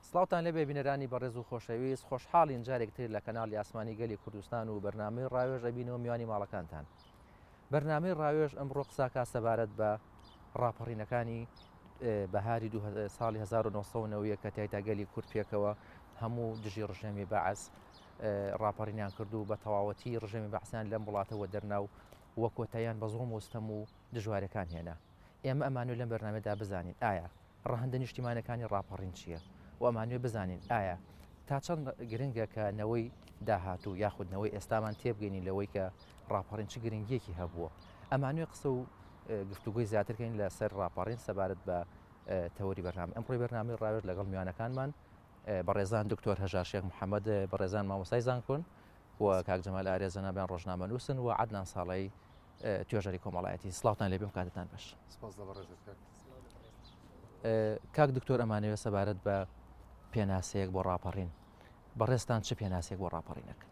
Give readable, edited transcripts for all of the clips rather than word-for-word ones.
سڵاوتان لەبێ بینەرانی بەڕێز و خۆشەویست خۆشحاڵین جارێکتر لە کەناڵی ئاسمانی گەلی کوردستان و بەرنامەی ڕاوێژ ئەبینەوە میوانی ماڵەکانتان. بەرنامەی ڕاوێژ ئەمڕۆ قساکە سەبارەت بە ڕاپەڕینەکانی بەهاری ساڵی 1990 کە تایدا گەلی کورد پێکەوە هەموو دژی ڕژێمی بەعەس ڕاپەڕینیان کردو بە تەواوەتی ڕژێمی بەعسیان لەم وڵاتەوە دەرناو وە کۆتاییان بە زۆڵ وەستەم و دژوارەکان هێنا. ئێمە ئەمانوێت لەم بەرنامەدا بزانین ئایا ڕەهەندە نیشتیمانەکانی ڕاپەڕین چییە؟ و ئەمانوێ بزانین ئایا تا چەند گرنگە کە نەوەی داهاتوو یاخودنەوەی ئێستامان تێبگەینی لەوەی کە ڕاپەڕین چ گرنگیەکی هەبووە. ئەمانوێ قسە و گفتوگوی زیاترکەین لەسەر ڕاپەڕین سەبارەت بە تەوەری بەرنامە. ئەمڕۆی بەرنامەی ڕاوێژ لەگەڵ میوانەکانمان بەڕێزان دکتۆر هەژار شێخ محەممەد بەڕێزان مامۆستای زانکۆن و کاک جەمال ئارێزە نابیان ڕۆژنامە نووسن و عەدنان ساڵەی توێژەری کۆمەڵایەتی. سڵاوتان لێبێ کاتتان باش. کاک دکتۆر ئەمانەوێت سەبارەت بە پێناسەیەک بۆ ڕاپەڕین بەڕێستان چه پێناسێک بۆ ڕاپەڕینەکە؟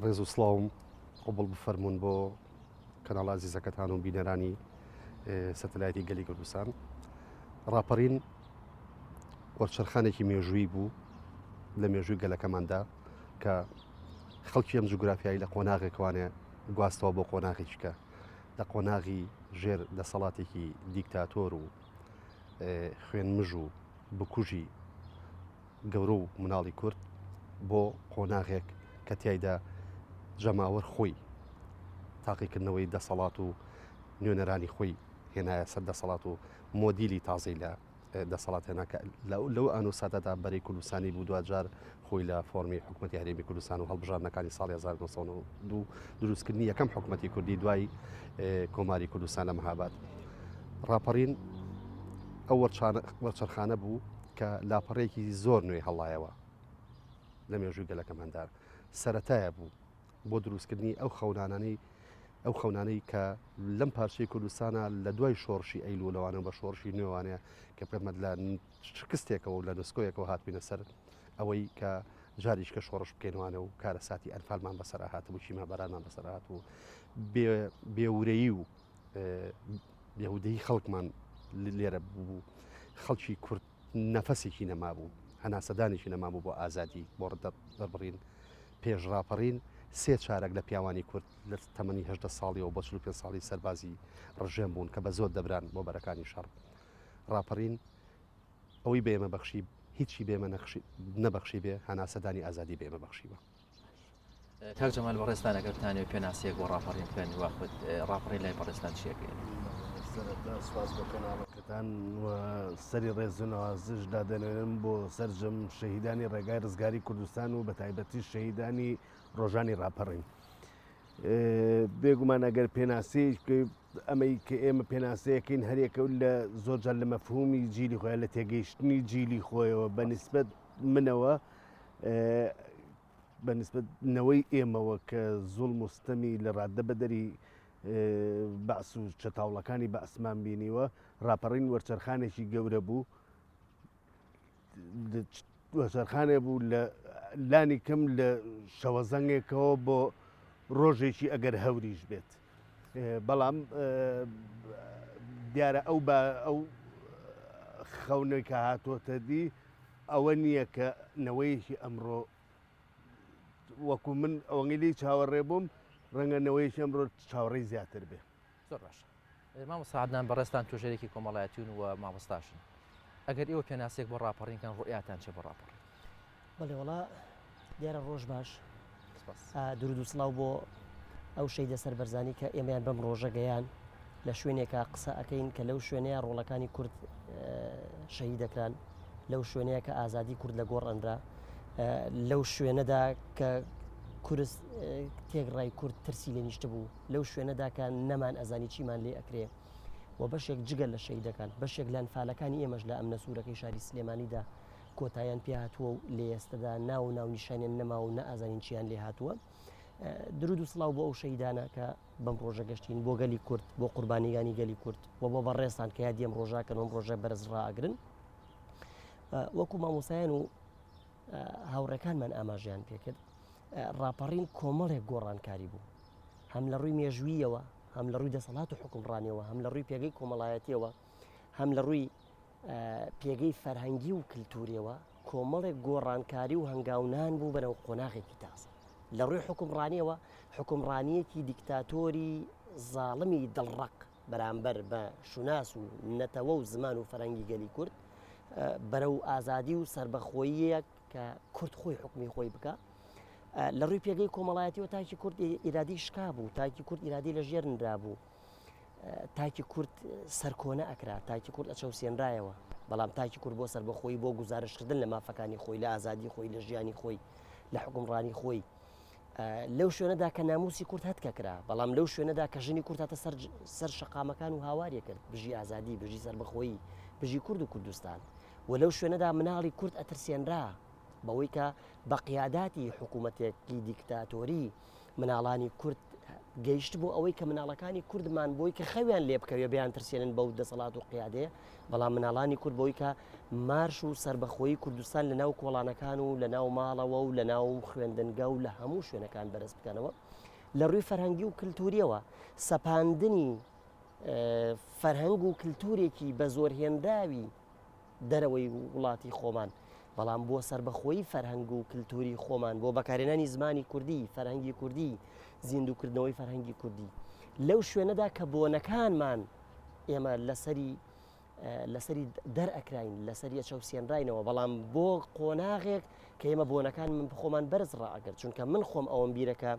ڕێز و سڵاوم قوبڵ بفەرمونون بۆ کەناڵ عەزیزەکەتان و بینەرانی سەتەلایەتی گەلی کوردستان. ڕاپەڕین وەرچەرخانێکی مێژووی بوو لە مێژووی گەلەکەماندا کە خەڵکی ئەم جوگرافیایی لە قۆناغێکوانێ گواستەوە بۆ قۆناغێکیکە لە قۆناغی ژێر دەسەڵاتێکی دیکتاتۆر و خوێنمژ و بکوژی گەورە و مناڵی کورد بۆ قۆناغێک کە تایدا جەماوەر خۆی تاقیکردنەوەی دەسەڵات و نوێنەرانی خۆی هێنایە سەر دەسەڵات و مۆدیلی تازەی لە دەسەڵات هێناکە لەو ئانوساتەدا بەرەی کوردستانی بوو دوجار خۆی لە فۆرمی حکوومەتی هەرێمی کوردستان و هەڵبژارنەکانی ساڵی 1992 دروستکردنی یەکەم حکوومەتی کوردی دوای کۆماری کوردستان لە مەهاباد. ڕاپەڕین ئەو وەرچەرخانە بوو کە لاپەڕێکی زۆر نوێی هەڵایەوە لە مێژووی گەلەکەماندا سەرەتایە بوو بۆ دروستکردنی ئەو خەونانەی کە لەم پارچەی کوردستانە لە دوای شۆڕشی ئەیلولەوانە بە شۆڕشی نوێوانەیە کە پێمەد لە شکستێکەوە و لە نسکۆیەکەوە هاتبووینە سەر ئەوەی کە جاریشکە شۆڕش بکەینوانە و کارە ساتی ئەنفالمان بەسەر هاتبوو چیمە بەرانمان بەسەر هات و بێورەیی و بێهودەی خەڵکمان لێرە بوو. خەڵکی کورد نەفەسێکی نەما بوو، هەناسەدانێکی نەما بوو بۆ ئازادی بۆ ڕدەبڕین. پێش ڕاپەڕین سێ چارەک لە پیاوانی کورد لە تەمەنی 18 ساڵیەوە بۆ 45 ساڵی سەربازی ڕژێم بوون کە بە زۆر دەبران بۆ بەرەکانی شەڕ. ڕاپەڕین ئەوەی بێمە بەخشی هیچی بێمە نەبەخشی بێ هەناسەدانی ئازادی بێمە بەخشیوە. کاک جەمال بەڕێستانەکەتانێ پێناسەیەک بۆ ڕاپەڕین بکەن واخود ڕاپەڕین لای بەڕێستان چیەکەین؟ سواز بۆ کەناڵەکەتان سەری ڕێزونەوازش دادەنێنم بۆ سەرجەم شەهیدانی ڕێگای ڕزگاری کوردستان و بە تایبەتی شەهیدانی ڕۆژانی ڕاپەڕین. بێگومان ئەگەر پێناسەیەک ئەمەی کە ئێمە پێناسەیەکەین هەرێکە لە زۆرجار لە مەفهومی جیلی خۆیان لە تێگەیشتنی جیلی خۆیەوە بەنسبەت منەوە بەنسبەتنەوەی ئێمەوە کە زوڵم و ستەمی لە ڕاددە بەدەری بەعس و چەتاوڵەکانی بەعسمان بینیوە. ڕاپەڕین وەرچەرخانێکی گەورە بوو، وەرچەرخانێ بوو لە لانی کەم لە شەوەزەنگێکەوە بۆ ڕۆژێکی ئەگەر هەوریش بێت. بەڵام دیارە ئەو خەونەی کە هاتوۆتە دی ئەوە نییە کە نەوەیەکی ئەمڕۆ وەکو من ئەوەنگلی چاوەڕێ بووم ڕەنگە نەوەیەکی ئەمڕۆ چاوەڕێی زیاتر بێ. زۆر باشە. مامۆستا عەدنان بەڕێستان توێژەرێکی کۆمەڵایەتیون و مامۆستاشن. ئەگەر ئێوە پێناسێک بۆ ڕاپەڕینکەن ڕوئیاتان چێ بۆ ڕاپەڕین؟ بەڵێ وەڵا دیارە ڕۆژ باش. درود و سڵاو بۆ ئەو شەیدە سەربەرزانی کە ئێمەیان بەم ڕۆژە گەیان لە شوێنێکە قسە ئەەکەین کە لەو شوێنەیە ڕۆڵەکانی کورد شەهید دەکران، لەو شوێنەیە کە ئازادی کورد لە گۆڕ ئەندرا، لەو شوێنەدا کە کورس تێگڕای کورد ترسی لێ نیشتە بوو، لەو شوێنەدا کە نەمان ئەزانی چیمان لێ ئەکرێ و بەشێک جگەل لە شەهیدەکان بەشێک لە ئەنفالەکانی ئێمەش لە ئەم نەسوورەکەی شاری سلێمانیدا کۆتاییان پێ هاتووە و لە ئێستادا ناو نیشانیان نەما و نەئازانین چیان لێ هاتووە. درود و سڵاو بۆ ئەو شەهیدانە کە بەم ڕۆژە گەشتین بۆ گەلی کورد، بۆ قوربانیگانی گەلی کورد و بۆ بەڕێستان کە یادی ئەم ڕۆژاکەن ئەم ڕۆژە بەرز ڕائەگرن. وەکو مامۆسایان و هاوڕێکانمان ئاماژیان پێکرد ڕاپەڕین کۆمەڵێک گۆڕانکاری بوو، هەم لە ڕووی مێژوویەوە، هەم لە ڕووی دەسەڵات و حکومڕانیەوە، هەم لە ڕووی پێگەی کۆمەڵایەتیەوە، هەم لە ڕووی پێگەی فەرهەنگی و کللتوریەوە کۆمەڵێک گۆڕانکاری و هەنگاونان بوو بەرەو قۆناغێکی تازە لە ڕووی حکومڕانیەوە حکومڕانیەکی دیکتاتۆری زاڵمی دڵڕق بەرامبەر بە شوناس و نەتەوە و زمان و فەرەنگی گەلی کورد بەرەو ئازادی و سربەخۆییەک کە کورد خۆی حکمی خۆی بکە لە ڕووی پێگەی کۆمەڵایەتیەوە تاکی کورد ئیرادی شکا بوو تاکی کورد ئیرادی لە ژێر نرا بوو تاکی کورد سەرکۆنە ئەکرا تاکی کورد ئەچەوسێنرایەوە بەڵام تاکی کورد بۆ سربەخۆی بۆ گزارشکردن لە مافەکانی خۆی لە ئازادی خۆی لە ژیانی خۆی لە حکومڕانی خۆی لەو شوێنەدا کە ناموسی کورد هەتکەکرا بەڵام لەو شوێنەدا کە ژنی کورد هاتە سەر شەقامەکان و هاوارێ کرد بژی ئازادی بژی سربەخۆیی بژی کورد و کوردستان و لەو شوێنەدا مناڵی کورد ئەترسێنرا بەوەی کە بە قیاداتی حکوومەتێکی دیکتاتۆری مناڵانی کورد گەیشت بۆ ئەوەی کە مناڵەکانی کوردمان بۆی کە خەویان لێ بکەوێ بیان ترسێنن بەو دەسەڵات و قیادەیە بەڵام مناڵانی کورد بۆی کە مارش و سربەخۆیی کوردستان لە ناو کۆڵانەکان و لە ناو ماڵەوە و لە ناو خوێندنگە و لە هەموو شوێنەکان بەرز بکەنەوە لە ڕووی فەرهەنگی و کللتوریەوە سەپاندنی فەرهەنگ و کللتورێکی بە زۆرهێنراوی دەرەوەی وڵاتی خۆمان بەڵام بۆ سربەخۆیی فەرهەنگ و کللتوری خۆمان بۆ بەکارێنانی زمانی کوردی فەرهەنگی کوردی زیندوکردنەوەی فەرهەنگی کوردی لەو شوێنەدا کە بۆنەکانمان ئێمە لەسەری دەرئەکراین لەسەری ئەچەوسێنراینەوە بەڵام بۆ قۆناغێک کە ئێمە بۆنەکان من بخۆمان بەرز ڕائەگەر چونکە من خۆم ئەوم بیرەکە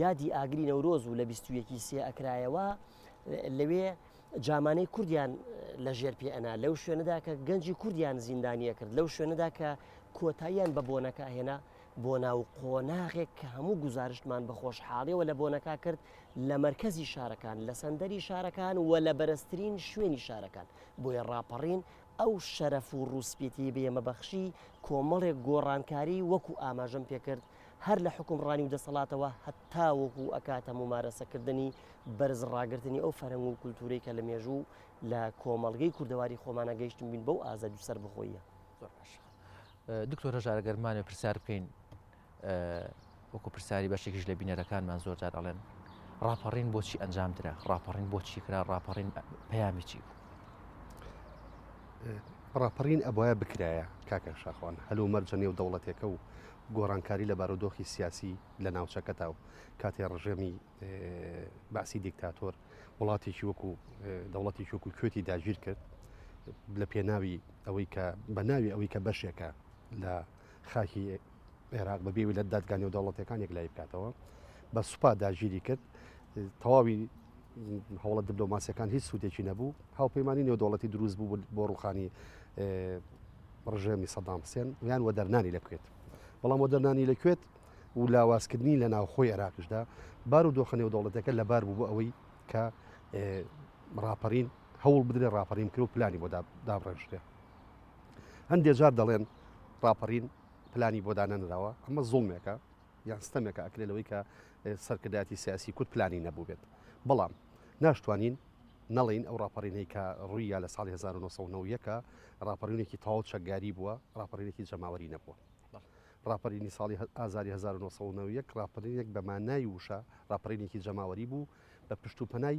یادی ئاگری نەورۆز و لە 21 سێ ئەکرایەوە لەوێ جامانەی کوردیان لە ژێر پێ ئەنا لەو شوێنەدا کە گەنجی کوردیان زیندانیە کرد لەو شوێنەدا کە کۆتاییان بە بۆنەکە هێنا بۆ ناو قۆناغێک کە هەموو گزارشتمان بە خۆشحاڵیەوە لە بۆنەکە کرد لە مەرکەزی شارەکان لە سەندەری شارەکان و لە بەرزترین شوێنی شارەکان بۆیە ڕاپەڕین ئەو شەرەف و ڕووسپێتی بێمە بەخشی کۆمەڵێک گۆڕانکاری وەکو ئاماژەم پێکرد هەر لە حکومڕانی و دەسەڵاتەوە هەتا وەکو ئەکاتە ممارەسەکردنی بەرز ڕاگررتنی ئەو فەرهەنگ و کولتورەی کە لە مێژوو لە کۆمەڵگەی کوردەواری خۆمانە گەیشتم بین بەو ئازادی سەر بخۆیە دکتۆرە ژارەگەرمانێ پرسیار بکەین وەکو پرسیاری بەشێکیش لە بینەرەکانمان زۆر جار ئەڵێن ڕاپەڕین بۆچی ئەنجامدرا ڕاپەڕین بۆچی کرا ڕاپەڕین پەیامی چی بوو ڕاپەڕین ئەبایە بکرایە کاکە شاخوان هەلو مەرجەنێ و دەوڵەتێکە و گۆڕانکاری لە بارودۆخی سیاسی لە ناوچەکەتا و کاتێ ڕژێمی باسی دیکتاتۆر وڵاتێکی وەکو دەوڵەتی وەکو کوێتی داگیر کرد لە پێناوی ئەوەی کە بە ناوی ئەوەی کە بەشێکە لە خاکی عێراق بەبێوی لە دادگانی و دەوڵەتەکانێک لای بکاتەوە بە سوپا داگیری کرد تەواوی هەوڵە دیبلۆماسیەکان هیچ سوودێکی نەبوو هاوپەیمانی نێودەوڵەتی دروست بوو بۆ ڕوخانی ڕژێمی سەدام حوسێن یان وەدەرنانی لەکوێت بەڵام وەدەرنانی لەکوێت و لاوازکردنی لە ناوخۆی عێراقشدا بارودۆخە نێودەوڵەتەکە لەبار بوو بۆ ئەوەی کە ڕاپەڕین هەوڵ بدرێ ڕاپەڕین کرد و پلانی بۆ دابڕێژێ هەندێک جار دەڵێن ڕاپەڕین پلانی بۆ دانەنراوە ئەمە زوڵمێکە یان ستەمێکە ئەکرێت لەوەی کە سەرکردایەتی سیاسی کورد پلانی نەبوو بێت بەڵام ناشتوانین نەڵین ئەو ڕاپەڕینەی کە ڕوویە لە ساڵی 1990 ڕاپەڕینێکی تاو چەکگاری بووە ڕاپەڕینێکی جەماوەری نەبووە ڕاپەڕینی ساڵی ئازاری 1990 ڕاپەڕینێک بە مانای وشە ڕاپەڕینێکی جەماوەری بوو بە پشتوپەنای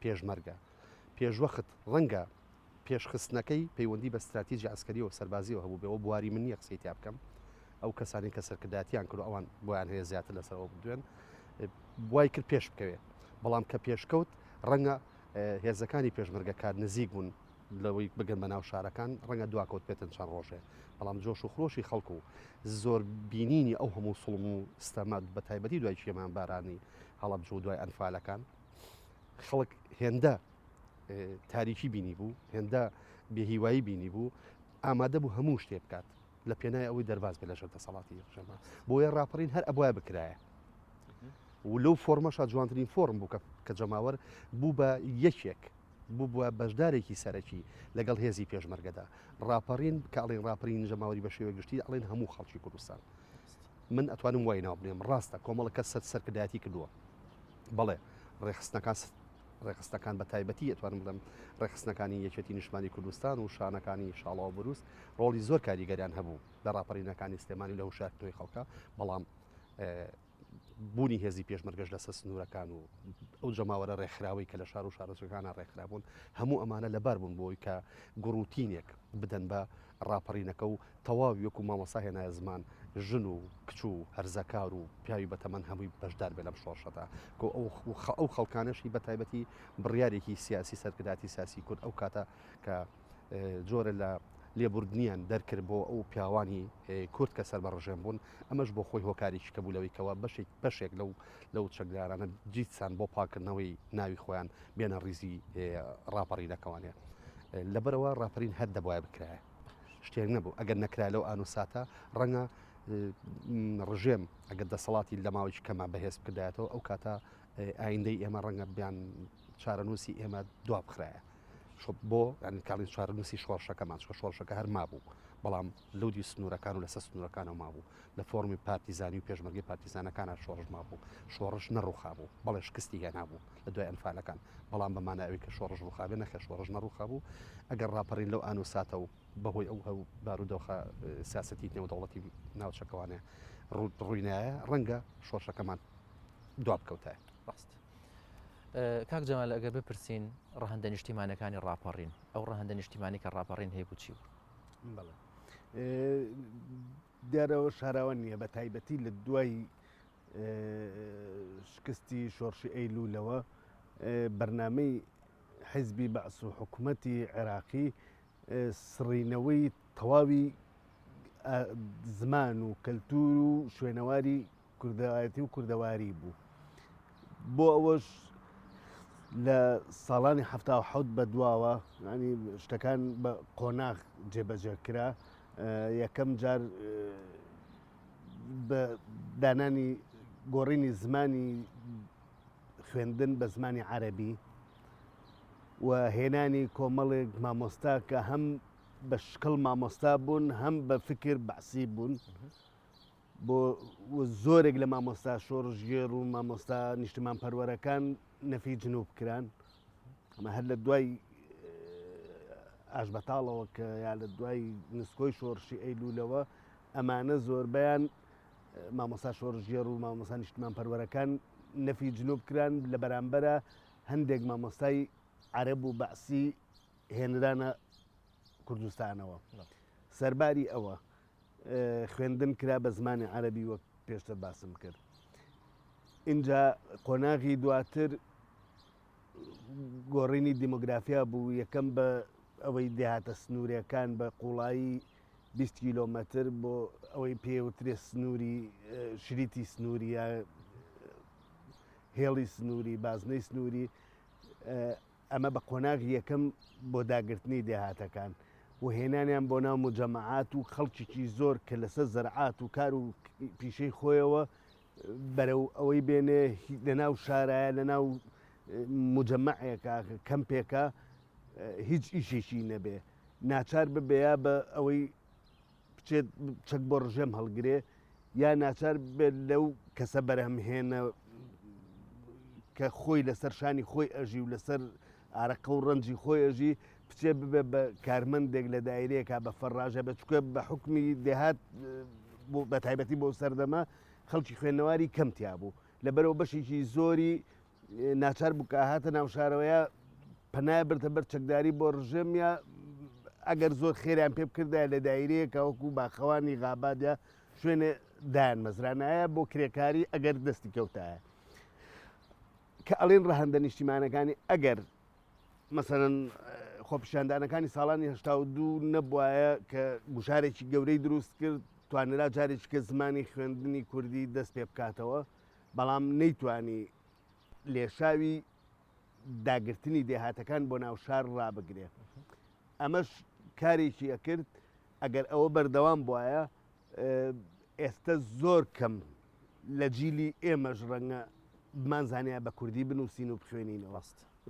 پێشمەرگە پێشوەخت ڕەنگە پێشخستنەکەی پەیوەندی بە استراتیژی ئەسکەریەوە سەربازیەوە هەبوو بێەوە بواری من نییە قسەی تا بکەم ئەو کەسانی کە سەرکرداتیان کرد ئەوان بۆیان هەیە زیاتر لەسەرەوە بدوێن وای کرد پێش بکەوێت بەڵام کە پێشکەوت ڕەنگە هێزەکانی پێشمەرگە کار نزیک بوون لەوەی بگەن بە ناو شارەکان ڕەنگە دواکەوت پێتن چەند ڕۆژێ بەڵام جۆش و خۆشی خەڵکو و زۆر بینینی ئەو هەموو سڵم و ستەمات بە تایبەتی دوای چێمان بارانی هەڵەبجە و دوای ئەنفالەکان خەڵک هێندە تاریکی بینی بوو هێندە بێهیوایی بینی بوو ئامادە بوو هەموو شتێ بکات لە پێنای ئەوەی دەرباز بێ لە ژێر دەسەڵاتی ڕژێمە بۆیە ڕاپەڕین هەر ئەبوایە بکرایە و لەو فۆرمەشە جوانترین فۆرم بوو کە جەماوەر بوو بە یەکێک بوو بووە بەشدارێکی سەرەکی لەگەڵ هێزی پێشمەرگەدا ڕاپەڕین کە ئەڵێن ڕاپەڕین جەماوەری بە شێوە گشتی ئەڵێن هەموو خەڵکی کوردستان من ئەتوانم وای ناو بڵێم ڕاستە کۆمەڵە کەس سەرکردایەتی کردووە بەڵێ ڕێخستەکان بە تایبەتی ئەتوانم بڵێم ڕێخستنەکانی یەکێتی نیشتمانی کوردستان و شانەکانی شاڵاو بروس ڕۆڵی زۆر کاریگەریان هەبوو لە ڕاپەڕینەکانی سلێمانی لە هوشاردنەوەی خەڵکە بەڵام بوونی هێزی پێشمەرگەش لەسەر سنوورەکان و ئەو جەماوەرە ڕێکخراوی کە لە شار و شارەچەکانە ڕێکخرابوون هەموو ئەمانە لەبار بوون بۆی کە گڕوتینێک بدەن بە ڕاپەڕینەکە و تەواوی وەکو مامۆستا هێنایە زمان ژن و کچ و هەرزەکار و پیاوی بەتەمەەن هەمووی بەشدار بێ لەم شۆڕشەدا ئەو خەڵکانشی بە تایبەتی بڕیارێکی سیاسی سەرکرداتی سیاسی کورد ئەو کاتە کە جۆرە لە لێبوردنیان دەرکرد بۆ ئەو پیاوانی کورد کە سەر بە ڕژێن بوون ئەمەش بۆ خۆی هۆکاریی کە بوو لەوەیکەوە بەشێک لەو چەکدارانە جیتسان بۆ پاکردنەوەی ناوی خۆیان بێنە ڕیزی ڕاپەڕینەکەوانێ لەبەرەوە ڕاپەرین هەر دەبواە بکرایە شتێک نەبوو ئەگەر نەکرا لەو ئانوساتە ڕەنگە ڕژێم ئەگەر دەسەڵاتی لە ماوەی کەما بەهێز بکردایەتەوە ئەو کاتە ئایندەی ئێمە ڕەنگە بیان چارەنووسی ئێمە دوا بخرایە بۆ کاڵین چارەنووسی شۆڕشەکەمان شۆڕشەکە هەر مابوو بەڵام لەودی سنوورەکان و لەسەر سنوورەکانەوە مابوو لە فۆرمی پارتیزانی و پێشمەرگی پارتیزانەکانە شۆڕش مابوو شۆڕش نەڕووخا بوو بەڵێ شکستی هێنابوو لە دوای ئەنفالەکان بەڵام بەمانەوەی کە شۆڕژ ڕووخابێ نەخێ شۆڕژ نەڕووخا بوو ئەگەر ڕاپەڕین لەو ئانوساتە و بەهۆی ئەو هەو بارودۆخە سیاسەتی نێودەوڵەتی ناوچەکەوانێ ڕووینایە ڕەنگە شۆڕشەکەمان دوا بکەوتایە ڕاست کاک جەمال ئەگەر بپرسین ڕەهەندە نیشتیمانەکانی ڕاپەڕین ئەو ڕەهەندە نیشتیمانی کە ڕاپەڕین هەیە چی بڵێ دیارەوە شاراوە نییە بە تایبەتی لە دوای شکستی شۆڕشی ئەیلولەوە بەرنامەی حیزبی بەعس و حکوومەتی عێراقی سڕینەوەی تەواوی زمان و کەلتور و شوێنەواری کوردەوایەتی و کوردەواری بوو بۆ ئەوەش لە ساڵانی ه بە دواوە ینی شتەکان بە قۆناغ جێبەجێکرا یەکەم جار بە دانانی گۆڕینی زمانی خوێندن بە زمانی عەرەبی و هێنانی کۆمەڵێک مامۆستا کە هەم بە شکڵ مامۆستا بوون هەم بە فکر بەعسی بوون بۆ زۆرێک لە مامۆستا شۆڕژێر و مامۆستا نیشتمان پەروەرەکان نەفی جنوب کران ئەمە هەر لە دوای ئاشبەتاڵەوە کە یا لە دوای نسکۆی شۆڕشی ئەیلولەوە ئەمانە زۆربیان مامۆستا شۆڕژێر و مامۆستا نیشتمان پەروەرەکان نەفی جنوب کران لە بەرامبەرە هەندێک مامۆستای عەرەب و بەعسی هێنرانە کوردستانەوە سەرباری ئەوە خوێندن کرا بە زمانی عەرەبی وەک پێشتر باسم کرد اینجا قۆناغی دواتر گۆڕینی دیمۆگرافیا بوو یەکەم بە ئەوەی دێهاتە سنووریەکان بە قوڵایی 20 کیلۆمەتر بۆ ئەوەی پێوترێ سنووری شریتی سنووری یا هێڵی سنووری بازنەی سنووری ئەمە بە قۆناغی یەکەم بۆ داگررتنی دێهاتەکان و هێنانیان بۆ ناو مجەمەعات و خەڵکیی زۆر کە لەسەر زەرعات و کار و پیشەی خۆیەوە بەرەو ئەوەی بێنێ لەناو شارایە لەناو مجەمەعێکە کەمپێکە هیچ ئیشێکی نەبێ ناچار ببێیا بە ئەوەی بچێت چەک بۆ ڕژێم هەڵگرێ یا ناچار بێت لەو کەسە بەرهەمهێنە کە خۆی لەسەر شانی خۆی ئەژی و لەسەر ئارەقە و ڕەنجی خۆی ئەژی بچێ ببێ بە کارمەندێک لە دایرەیەکە بە فەڕاژە بەچکە بە حکمی دێهات بە تایبەتی بۆ سەردەما خەڵکی خوێندنەواری کەمتیا بوو لەبەرەوە بەشێکی زۆری ناچار بوو کە هاتە ناو شارەوەیە پەنای برتە بەر چەکداری بۆ ڕژێم یا ئەگەر زۆر خێریان پێ بکردای لە دایرەیەکە وەکو باخەوانی غابادە شوێنێ دایان مەزرانایە بۆ کرێکاری ئەگەر دەستی کەوتایە کە ئەڵێن ڕەهەندە نیشتیمانەکانی ئەگەر مەسەرەن خۆپیشاندانەکانی ساڵانی ه2 نەبووایە کە گوشارێکی گەورەی دروست کرد توانرا جارێکی کە زمانی خوێندنی کوردی دەست پێ بکاتەوە بەڵام نەیتوانی لێشاوی داگررتنی دێهاتەکان بۆ ناو شار ڕابگرێ ئەمەش کارێکی ئەکرد ئەگەر ئەوە بەردەوام بواە ئێستا زۆر کەم لە جیلی ئێمەش ڕەنگە بمانزانیا بە کوردی بنووسین و بخوێنینەوە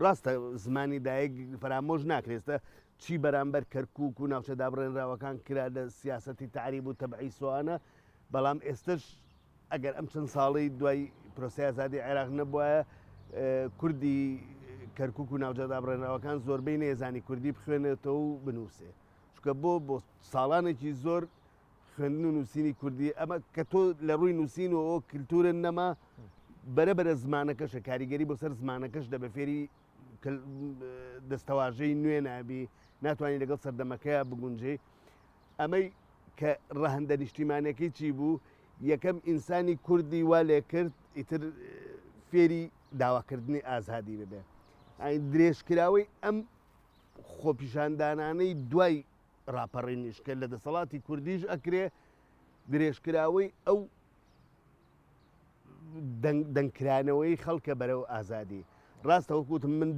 ڕاستە زمانی دایک فەرامۆژ ناکرێتە چی بەرامبەر کەرکووک و ناوچە دابڕێنراوەکان کرا لە سیاسەتی تعریب و تەبعی سوانە بەڵام ئێستش ئەگەر ئەم چەند ساڵی دوای پرۆسی ئازادی عێراق نەبووایە کوردی کەرکووک و ناوچە دابڕێنراوەکان زۆربەی نێزانی کوردی بخوێنێتەوە و بنووسێ چکە بۆ ساڵانێکی زۆر خوێندن و نووسینی کوردی ئەمە کە تۆ لە ڕووی نووسین و ئەو کللتورن نەما بەرەبەرە زمانەکەشە کاریگەری بۆ سەر زمانەکەش دەبە فێری دەستەواژەی نوێ نابی ناتوانانی لەگەڵ سەردەمەکەیە بگونجێ ئەمەی کە ڕەهندە نیشتیمانەکەی چی بوو یەکەم ئینسانی کوردی وا لێ کرد ئیتر فێری داواکردنی ئازادی ببێ درێژکراوەی ئەم خۆپیشاندانانەی دوای ڕاپەڕێنیش کە لە دەسەڵاتی کوردیش ئەکرێ درێژکراوەی ئەو دەنگکرانەوەی خەڵکە بەرەو ئازادی ڕاستەوەکوتم من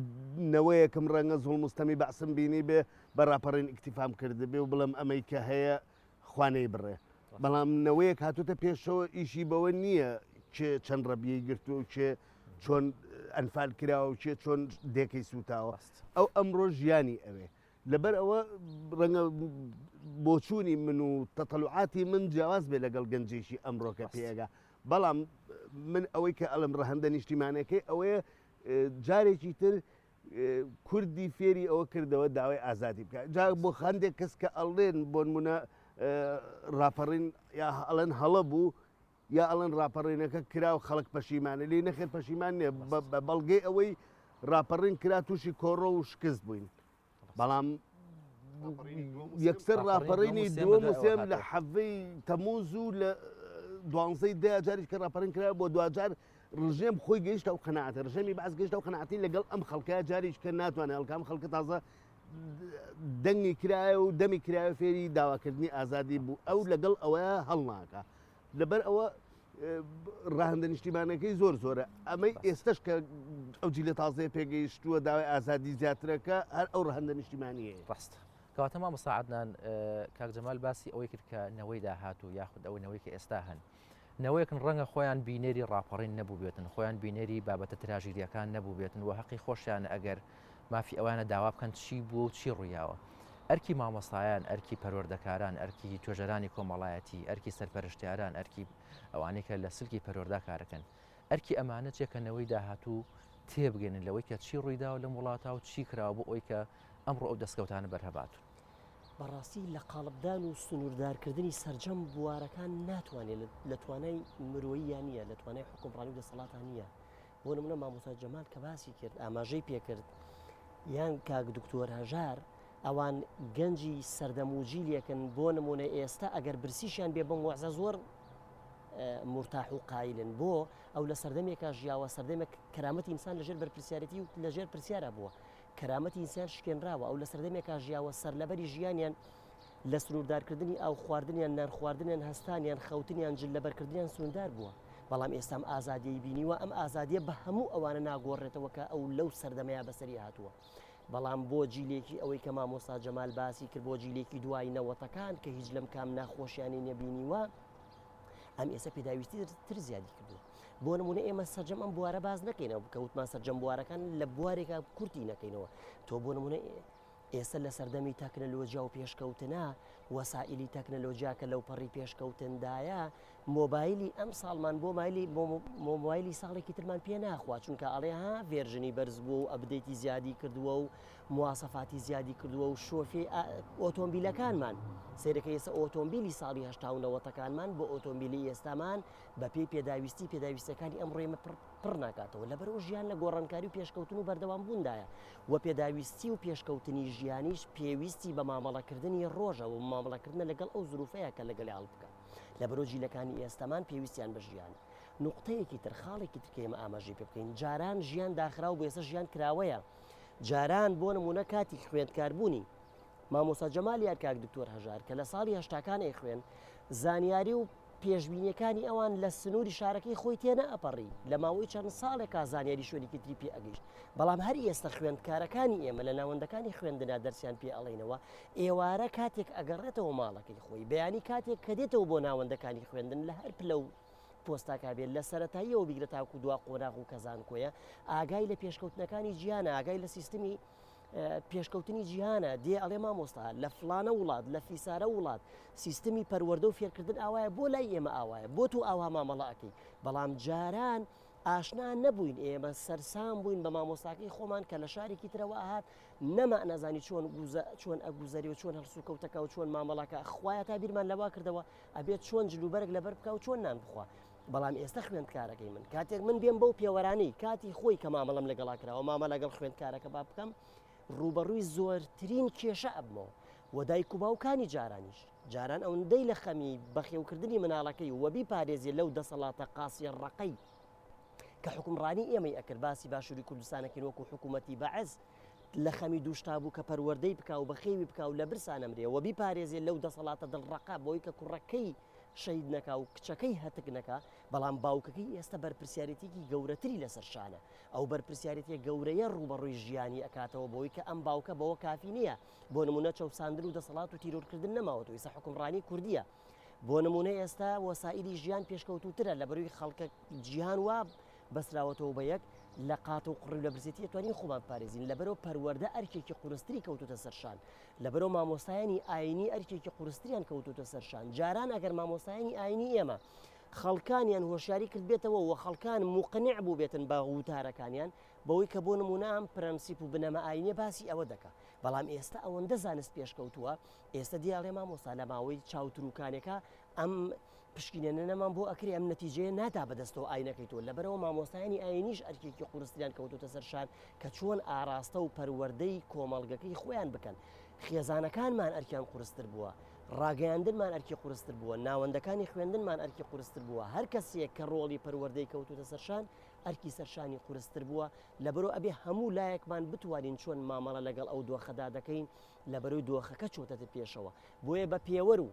نەوەیەکم ڕەنگە زوڵ مستەمی بەعسم بینی بێ بە ڕاپەڕێن ئیکتیفام کرد بێ و بڵم ئەمەی کە هەیە خوانەی بڕێ بەڵام نەوەیەک هاتوتە پێشەوە ئیشی بەوە نییە چێ چەند ڕەبیەی گرتو و چێ چۆن ئەنفال کراوە و چێ چۆن دێکەی سوتاوە ئەو ئەمڕۆ ژیانی ئەوێ لەبەر ئەوە ڕەنگە بۆچوونی من و تەتەلوعاتی من جیاواز بێ لەگەڵ گەنجێکی ئەمڕۆکە پێگا بەڵام من ئەوەی کە ئەڵم ڕەهندە نیشتیمانەکەی ئەوەیە جارێکی تر کوردی فێری ئەوە کردەوە داوای ئازادی بکە جا بۆ هەندێک کەس کە ئەڵێن بۆ نمونە ڕاپەڕین یا ئەڵەن هەڵە بوو یا ئەڵەن ڕاپەڕێنەکە کرا و خەڵک پەشیمانە لێ نەخێت پەشیمان نیە بە بەڵگەی ئەوەی ڕاپەڕین کرا تووشی کۆڕۆ و شکست بووین بەڵام یەکسەر ڕاپەڕینی دووەم و سێم لە حەڤەی تەمووز و لە دوانزەی دە جاریش کە ڕاپەڕین کرا بۆ دوجار ڕژێم خۆی گەیشتە و قەنەعەتە ڕژەمی باز گەیشتە و قەنەعەتی لەگەڵ ئەم خەڵکە جاریش کە ناتوانێت هەڵکام خەڵکە تازە دەنگی کرایە و دەمی کرایە فێری داواکردنی ئازادی بوو ئەو لەگەڵ ئەوەیە هەڵناکە لەبەر ئەوە ڕاهندە نیشتیمانەکەی زۆر زۆرە ئەمەی ئێستش کە ئەو جیلە تازەیە پێگەیشتووە داوای ئازادی زیاترەکە هەر ئەو ڕەهندە نیشتیمانیە ڕاست کەواتە مامۆستا سعادنان کاک جەمال باسی ئەوەی کرد کە نەوەی داهاتوو یاخود ئەوەی نەوەی کە ئێستا هەن نەوەیەکن ڕەنگە خۆیان بینێری ڕاپەڕین نەبوو بێتن خۆیان بینێری بابەتە تراژیدیەکان نەبوو بێتن و حەقی خۆشیان ئەگەر مافی ئەوانە داوا بکەن چی بوو و چی ڕوویاوە ئەرکی مامۆستایان ئەرکی پەروەردەکاران ئەرکی توێژەرانی کۆمەڵایەتی ئەرکی سەرپەرشتیاران ئەرکی ئەوانەی کە لە سلکی پەروەردا کارەکەن ئەرکی ئەمانە چێکەنەوەی داهاتوو تێبگەنن لەوەی کە چی ڕوویداوە لە وڵاتە و چی کراوە بۆ ئەوی کە ئەمڕۆ ئەو دەستکەوتانە بەرهەباتون بەڕاستی لە قاڵبدان و سنووردارکردنی سەرجەم بوارەکان ناتوانێت لە توانای مرۆییان نییە لە توانای حکومڕانی و دەسەڵاتان نییە بۆ نمونە مامۆستا جەمال کە باسی کرد ئاماژەی پێکرد یان کاک دکتۆر هەژار ئەوان گەنجی سەردەموجیلێکن بۆ نمونە ئێستا ئەگەر برسیشیان بێ بم وەعزە زۆر مرتاح و قایلن بۆ ئەو لە سەردەمێکە ژیاوە سەردەمێک کەرامەتی ئینسان لەژێر بەرپرسیارەتی و لەژێر پرسیارە بووە کەرامەتی ئینسان شکێنراوە ئەو لە سەردەمێکە ژیاوە سەرلەبەری ژیانیان لە سنووردارکردنی ئاو خواردنیان نان خواردنیان هەستانیان خەوتنیان جل لەبەرکردنیان سنووردار بووە بەڵام ئێستام ئازادیی بینیوە ئەم ئازادیە بە هەموو ئەوانە ناگۆڕێتەوە کە ئەو لەو سەردەمەیە بەسەری هاتووە بەڵام بۆ جیلێکی ئەوەی کە مامۆستا جەمال باسی کرد بۆ جیلێکی دوای نەوەتەکان کە هیچ لەم کام ناخۆشیانی نەبینیوە ئەم ئێستا پێداویستی تر زیادی کردووە بۆ نمونە ئێمە سەرجەم ئەم بوارە باز نەکەینەوە کەوتمان سەرجەم بوارەکان لە بوارێکە کورتی نەکەینەوە تۆ بۆ نمونە ئێستا لە سەردەمی تەکنەلۆژیا و پێشکەوتنە وەسائلی تەکنەلۆژیا کە لەو پەڕی پێشکەوتندایە مۆبایلی ئەم ساڵمان بۆ مۆبایلی ساڵێکی ترمان پێ ناخوا چونکە ئەڵێ ها ڤێرژنی بەرز بوو و ئەبدەیتی زیادی کردووە و مواسەفاتی زیادی کردووە و شۆفێ ئۆتۆمبیلەکانمان سیرەکە ئێستا ئۆتۆمبیلی ساڵی هەشتاونەوەتەکانمان بۆ ئۆتۆمبیلی ئێستامان بە پێی پێداویستەکانی ئەمڕۆ ئێمە پڕ ناکاتەوە لەبەرەوە ژیان لە گۆڕانکاری و پێشکەوتن و بەردەوام بووندایە و پێداویستی و پێشکەوتنی ژیانیش پێویستی بە مامەڵەکردنی ڕۆژە و مامەڵەکردنە لەگەڵ ئەو زروفەیە کە لەگەڵ هەڵ بکە لەبەرۆ جیلەکانی ئێستامان پێویستیان بە ژیان نقطەیەکی تر خاڵێکی تر کە ئێمە ئاماژەی پێ بکەین جاران ژیان داخراو بۆ ئێستا ژیان کراوەیە جاران بۆ نمونە کاتی خوێندکاربوونی مامۆستا جەمال یار کاک دکتۆر هەژار کە لە ساڵی هەشتاکان خوێن زانیاری و پێشبینیەکانی ئەوان لە سنووری شارەکەی خۆی تێنە ئەپەڕی لە ماوەی چەند ساڵێکا زانیاری شوێنێکی تری پێ ئەگەیشت بەڵام هەر ئێستا خوێندکارەکانی ئێمە لە ناوەندەکانی خوێندنا دەرسیان پێ ئەڵێنەوە ئێوارە کاتێک ئەگەڕێتەوە ماڵەکەی خۆی بەیانی کاتێک کە دێتەوە بۆ ناوەندەکانی خوێندن لە هەر پلە و پۆستاکە بێت لە سەرەتاییەوە بیگرە تاکو دوا قۆناغ و کەزان کۆیە ئاگای لە پێشکەوتنەکانی جیهانە ئاگای لە سیستمی پێشکەوتنی جیهانە دێ ئەڵێ مامۆستا لە فلانە وڵات لە فیسارە وڵات سیستمی پەروەردە و فێرکردن ئاوایە بۆ لای ئێمە ئاوایە بۆ تو ئاوا مامەڵەکەی بەڵام جاران ئاشنا نەبووین ئێمە سەرسام بووین بە مامۆستاکەی خۆمان کە لە شارێکی ترەوە ئاهات نەما نەزانی چۆن ئەگوزەری و چۆن هەرسوکەوتەکە و چۆن مامەڵاکە خوایە تا بیرمان لەوا کردەوە ئەبێت چۆن جلوبەرگ لەبەر بکە و چۆن نان بخوا بەڵام ئێستا خوێندکارەکەی من کاتێک من بێم بەو پێوەرانەی کاتی خۆی کە مامەڵم لەگەڵا کراوە مامە لەگەڵ خوێندکارەکە با بکەم ڕوبەڕووی زۆرترین کێشە ئەبمەوە و دایک و باوکانی جارانیش جاران ئەوەندەی لە خەمی بەخێوکردنی مناڵەکەی و بیپارێزیێ لەو دەسەڵاتە قاسیە ڕقەی کە حکومڕانی ئێمەی ئەکرد باسی باشووری کوردستانەکەین وەکو حکوومەتی بەعز لە خەمی دووشتا بوو کە پەروەردەی بکا و بەخێوی بکا و لە برسانە مرێ و بیپارێزیێ لەو دەسەڵاتە دڵڕقا بۆی کە کوڕەکەی شەید نەکا و کچەکەی هەتک نەکا بەڵام باوکەکەی ئێستا بەرپرسیارەتێکی گەورەتری لەسەر شانە ئەو بەرپرسیارەتێ گەورەیە ڕوبەڕووی ژیانی ئەکاتەوە بۆی کە ئەم باوکە بەوە کافی نییە بۆ نمونە چەساندن و دەسەڵات و تیرۆرکردن نەماوەتەوە ئێستا حکومڕانی کوردیە بۆ نمونە ئێستا وەسائلی ژیان پێشکەوتوترە لە بەروی خەڵکە جیهان وا بەسراوەتەوە بە یەک لە قات و قڕی لە برزێتی توانین خۆمان پارێزین لەبەرەوە پەروەردە ئەرکێکی قورستری کەوتوتە سەرشان لەبەرەوە مامۆستایانی ئاینی ئەرکێکی قورستریان کەوتوتە سەرشان جاران ئەگەر مامۆستایانی ئاینی ئێمە خەڵکانیان هۆشیاری کرد بێتەوە و خەڵکان موقنع بوو بێتن بە وتارەکانیان بەوەی کە بۆ نمونە ئەم پرەنسیپ و بنەمە ئاینیە باسی ئەوە دەکات بەڵام ئێستا ئەوەندە زانست پێشکەوتووە ئێستا دیاڵێ مامۆستا لە ماوەی چاوتروکانێکە ئەم پشکینێنەمان بۆ ئەکری ئەم نەتیجەیە نادا بەدەستەوە ئاینەکەی تۆ لەبەرەوە مامۆستایانی ئاینیش ئەرکێکی قورستیان کەوتوتە سەرشان کە چۆن ئاراستە و پەروەردەی کۆمەڵگەکەی خۆیان بکەن خێزانەکانمان ئەرکیان قورستر بووە ڕاگەیاندنمان ئەرکی قورستر بووە ناوەندەکانی خوێندنمان ئەرکی قورستر بووە هەر کەسێک کە ڕۆڵی پەروەردەی کەوتوتە سەرشان ئەرکی سەرشانی قورستر بووە لەبەرەوە ئەبێ هەموو لایەکمان بتوانین چۆن مامەڵە لەگەڵ ئەو دۆخەدا دەکەین لەبەرەوەی دۆخەکە چۆتەتە پێشەوە بۆیە بە پێوەر و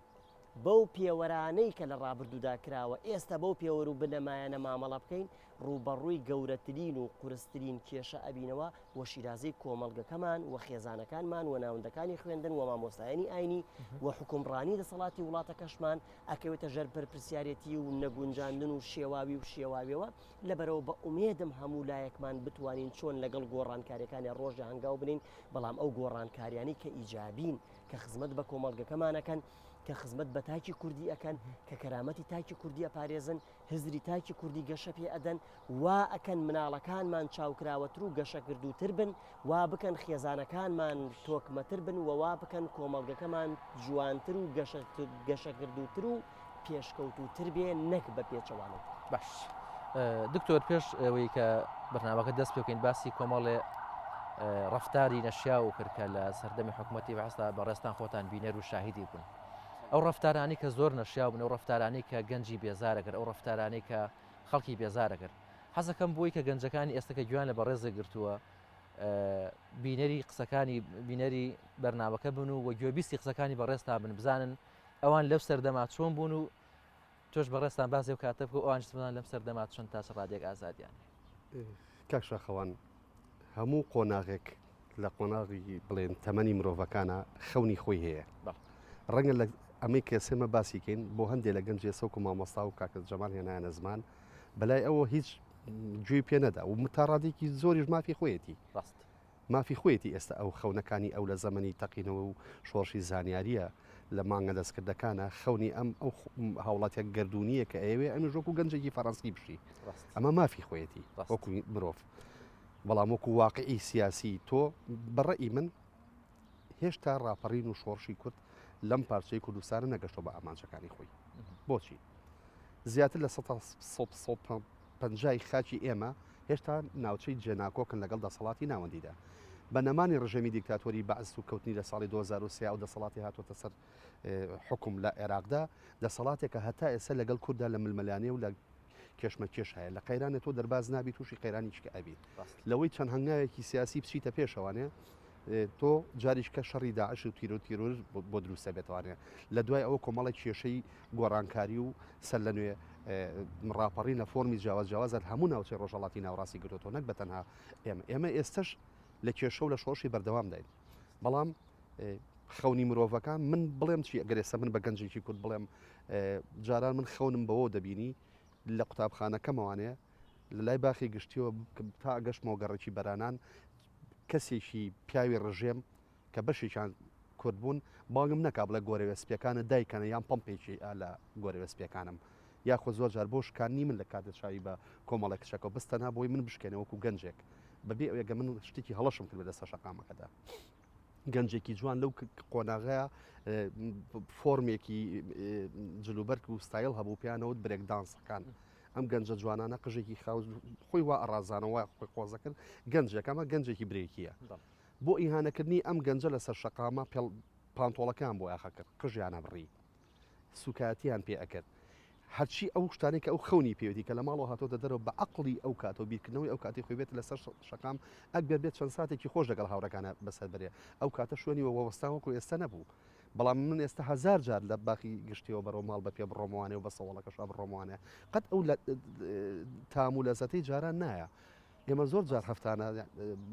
بەو پێوەرانەی کە لە ڕابردوودا کراوە ئێستا بەو پێوەر و بنەمایانە مامەڵە بکەین ڕوبەڕووی گەورەترین و قورسترین کێشە ئەبینەوە وە شیرازەی کۆمەڵگەکەمان و خێزانەکانمان و ناوەندەکانی خوێندن و مامۆستایانی ئاینی و حکومڕانی دەسەڵاتی وڵاتەکەشمان ئەکەوێتە ژەر بەرپرسیارەتی و نەگونجاندن و شێواوی و شێواویەوە لەبەرەوە بە ئومێدم هەموو لایەکمان بتوانین چۆن لەگەڵ گۆڕانکاریەکانی ڕۆژە هەنگاو بنین بەڵام ئەو گۆڕانکاریانی کە ئیجابین کە خزمەت بە کۆمەڵگەکەمانەکەن کە خزمەت بە تاکی کوردی ئەکەن کە کەرامەتی تاکی کوردی ئەپارێزن هزری تاکی کوردی گەشە پێ ئەدەن وا ئەکەن مناڵەکانمان چاوکراوەتر و گەشەکردوتر بن وا بکەن خێزانەکانمان تۆکمەتر بن و وا بکەن کۆمەڵگەکەمان جوانتر و گەشەکردوتر و پێشکەوتوتر بێ نەک بە پێچەوانێت باش دکتۆر پێش ئەوەی کە بەرنامەکە دەست پێ بکەین باسی کۆمەڵێ ڕەفتاری نەشیا و کردکە لە سەردەمی حکوومەتی بەعستا بەڕێستان خۆتان بینەر و شاهیدی بوون ئەو ڕەفتارانی کە زۆر نەشیا بوون ئەو ڕەفتارانی کە گەنجی بێزارەکرد ئەو ڕەفتارانی کە خەڵکی بێزارەکرد حەزەکەم بۆی کە گەنجەکانی ئێستاکە گویان لە بەڕێزە گرتووە بینەری قسەکانی بینەری بەرنامەکە بن و گوێبیستی قسەکانی بەڕێستا بن بزانن ئەوان لەو سەردەما چۆن بوون و تۆش بەڕێستان بازێ و کاتە بکە ئەوانش بزانن لەم سەردەما چۆن تا ڕادێک ئازادیان کاکشاخەوان هەموو قۆناغێک لە قۆناغی بڵێن تەمەنی مرۆڤەکانە خەونی خۆی هەیە ڕەنگە لە ئەمەی کەسێمە باسیکەین بۆ هەندێک لە گەنجێ سەوک و مامۆستا و کاکە جەمال هێنایانە زمان بەلای ئەوە هیچ گوێی پێ نەدا و متاڕادێکی زۆریش مافی خۆیەتی ڕاست مافی خۆیەتی ئێستا ئەو خەونەکانی ئەو لە زەمەنی تەقینەوە و شۆڕشی زانیاریە لە مانگە دەستکردەکانە خەونی ئەم ئەو هاوڵاتێک گردردونیە کە ئەوێ ئەمی ژۆک و گەنجێکی فەڕەنسی بشی ئەمە مافی خۆیەتی وەکو مرۆڤ بەڵام وەکو واقعی سیاسی تۆ بەڕێی من هێشتا ڕاپەڕین و شۆڕشی کورد لەم پارچەی کوردستانە نەگەشتۆ بە ئامانجەکانی خۆی بۆچی زیاتر لە 150 خاچی ئێمە هێشتا ناوچەی جێناکۆکن لەگەڵ دەسەڵاتی ناوەندیدا بە نەمانی ڕژەمی دیکتاتۆری بەعز و کەوتنی لە ساڵی 2023 و دەسەڵاتی هاتوۆتە سەر حکم لە عێراقدا دەسەڵاتێکە هەتا ئێستا لەگەڵ کووردا لە ململانێ و لە کێشمە کێش هەیە لە قەیرانە تۆ دەرباز نابی تووشی قەیرانی چکە ئەبیت لەوەی چەند هەنگاوێکی سیاسی بچیتە پێشەوانێ تۆ جاریشکە شەڕی داعش و تیرۆر بۆ دروستە بێتوانێت لە دوای ئەوە کۆمەڵی کێشەی گۆڕانکاری و سەر لە نوێ ڕاپەڕی لە فۆرمی جیاوازات هەموو ناوچەی ڕۆژەڵاتی ناوڕاستی گرتۆ نەک بەتەنها ئێمە ئێستش لە کێشە و لە شۆشی بەردەوام داین بەڵام خەونی مرۆڤەکان من بڵێم چی ئەگەرێستا من بە گەنجێکی کورد بڵێم جاران من خەونم بەوە دەبینی لە قوتابخانەکەمەوانەیە لە لای باخی گشتیەوە تا گەشتمەوە گەڕێکی بەرانان کەسێکی پیاوی ڕژێم کە بەشێکیان کورد بوون باگم نەکا بڵێ گۆرەوێسپیەکانە دایکەنە یان پمپێکی لە گۆرەوێسپیەکانم یاخۆ زۆر جار بۆ شکانی من لە کاتە چاوی بە کۆمەڵە کچەکە بستەنا بۆی من بشکێنەوەکو گەنجێک بەبێ ئەوێگە من شتێکی هەڵەشم کرد بە دەستە شەقامەکەدا گەنجێکی جوان لەو قۆناغەیە فۆرمێکی جلوبەرگ و ستایل هەبوو پیانەوت برێک دانسەکان ئەم گەنجە جوانانە قژێکی خاو خۆی وا ئەڕازانەوە خۆی قۆزە کرد گەنجەکەمە گەنجێکی برێکیە بۆ ئیهانەکردنی ئەم گەنجە لەسەر شەقامە پانتۆڵەکان بۆ یاخە کرد قژیانە بڕی سوکاتیان پێ ئەکرد هەرچی ئەو شتانی کە ئەو خەونی پێوەتی کە لە ماڵەوە هاتۆ دەرەوە بە عقلی ئەو کاتەوە بیرکردنەوەی ئەو کاتی خۆی بێت لەسەر شەقام ئەگەر بێت چەند ساتێکی خۆش لەگەڵ هاوڕەکانە بەسەر بەرێ ئەو کاتە شوێنی وەوەستاوەکو ئێستا نەبوو بەڵام من ئێستا هزار جار لە باخی گشتیەوە بەرەو ماڵ بە پێ بڕۆمەوانێ و بە سەوڵەکەش بڕۆمەوانێ قەت ئەو تام و لەزەتەی جاران نایە ئێمە زۆر جار هەفتانە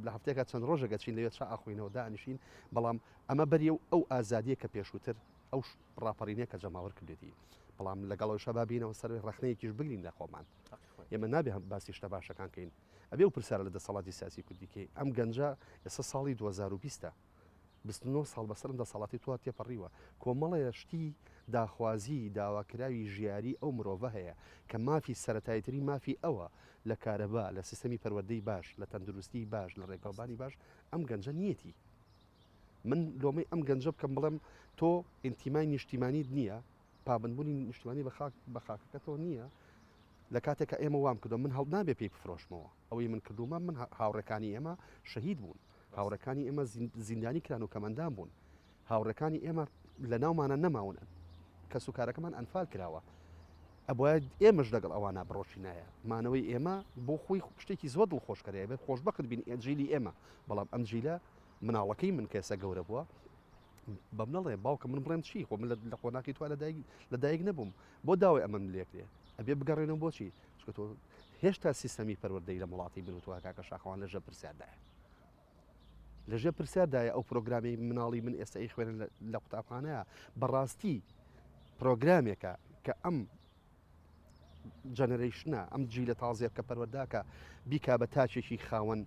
لە هەفتێکە چەند ڕۆژەکە چین لەوێت چا ئاخوینەوە دانیشین بەڵام ئەمە بەریە و ئەو ئازادیە کە پێشووتر ئەو ڕاپەڕینەیە کە جەماوەڕ کردێتی بەڵام لەگەڵەوە شەبابینەوە سەر ڕخنەیەکیش بگرین لە خۆمان ئێمە نابێ باسی شتە باشەکان کەین ئەبێ و پرسیارە لە دەسەڵاتی سیاسی کوردیکەی ئەم گەنجە ئێستا ساڵی 2020 29 ساڵ بەسەرم دەسەڵاتی تو تێپەڕیوە کۆمەڵە شتی داخوازی داواکراوی ژیاری ئەو مرۆڤە هەیە کە مافی سەتاییتری مافی ئەوە لە کارەبا لە سیستەمی پەروەردەی باش لە تەندروستی باش لە ڕێکەوبانی باش ئەم گەنجە نیەتی من لۆمەی ئەم گەنجە بکەم بڵێم تۆ ئینتیمای نیشتیمانیت نییە پابندبوونی نیشتیمانی بە خاکەکەتەوە نییە لە کاتێکە ئێمە وام کردو من هەڵ نابێ پێی بفرۆشمەوە ئەوەی من کردومە من هاوڕەکانی ئێمە شەهید بوون هاوڕەکانی ئێمە زیندانی کران و کەمەندان بوون هاوڕەکانی ئێمە لە ناومانە نەماون کە سوکارەکەمان ئەنفال کراوە ئەبواە ئێمەش لەگەڵ ئەوانە بڕۆشی نایە مانەوەی ئێمە بۆ خۆی شتێکی زۆر دڵخۆشکەرەیە بێت خۆشبەخت بین ئەنجیلی ئێمە بەڵام ئەم جیلە مناڵەکەی من کەسە گەورە بووە بەم نەڵێ باوکە من بڵێم چی خۆ من لە خۆناکی تو لەدایک نەبووم بۆ داوای ئەمەم لێکرێ ئەبێ بگەڕێنەوە بۆچی تۆ هێشتا سیستەمی پەروەردەی لە وڵاتی بنوتوە کاکە شاخەوان لەژە پرسیاردایە لەژێ پرسیاردایە ئەو پرۆگرامی مناڵی من ئێستا ئی خوێنن لە قوتابخانەیە بەڕاستی پرۆگرامێکە کە ئەم جەنەرەیشنە ئەم جی لە تازێت کە پەروەرداکە بیکا بە تاچێکی خاوەن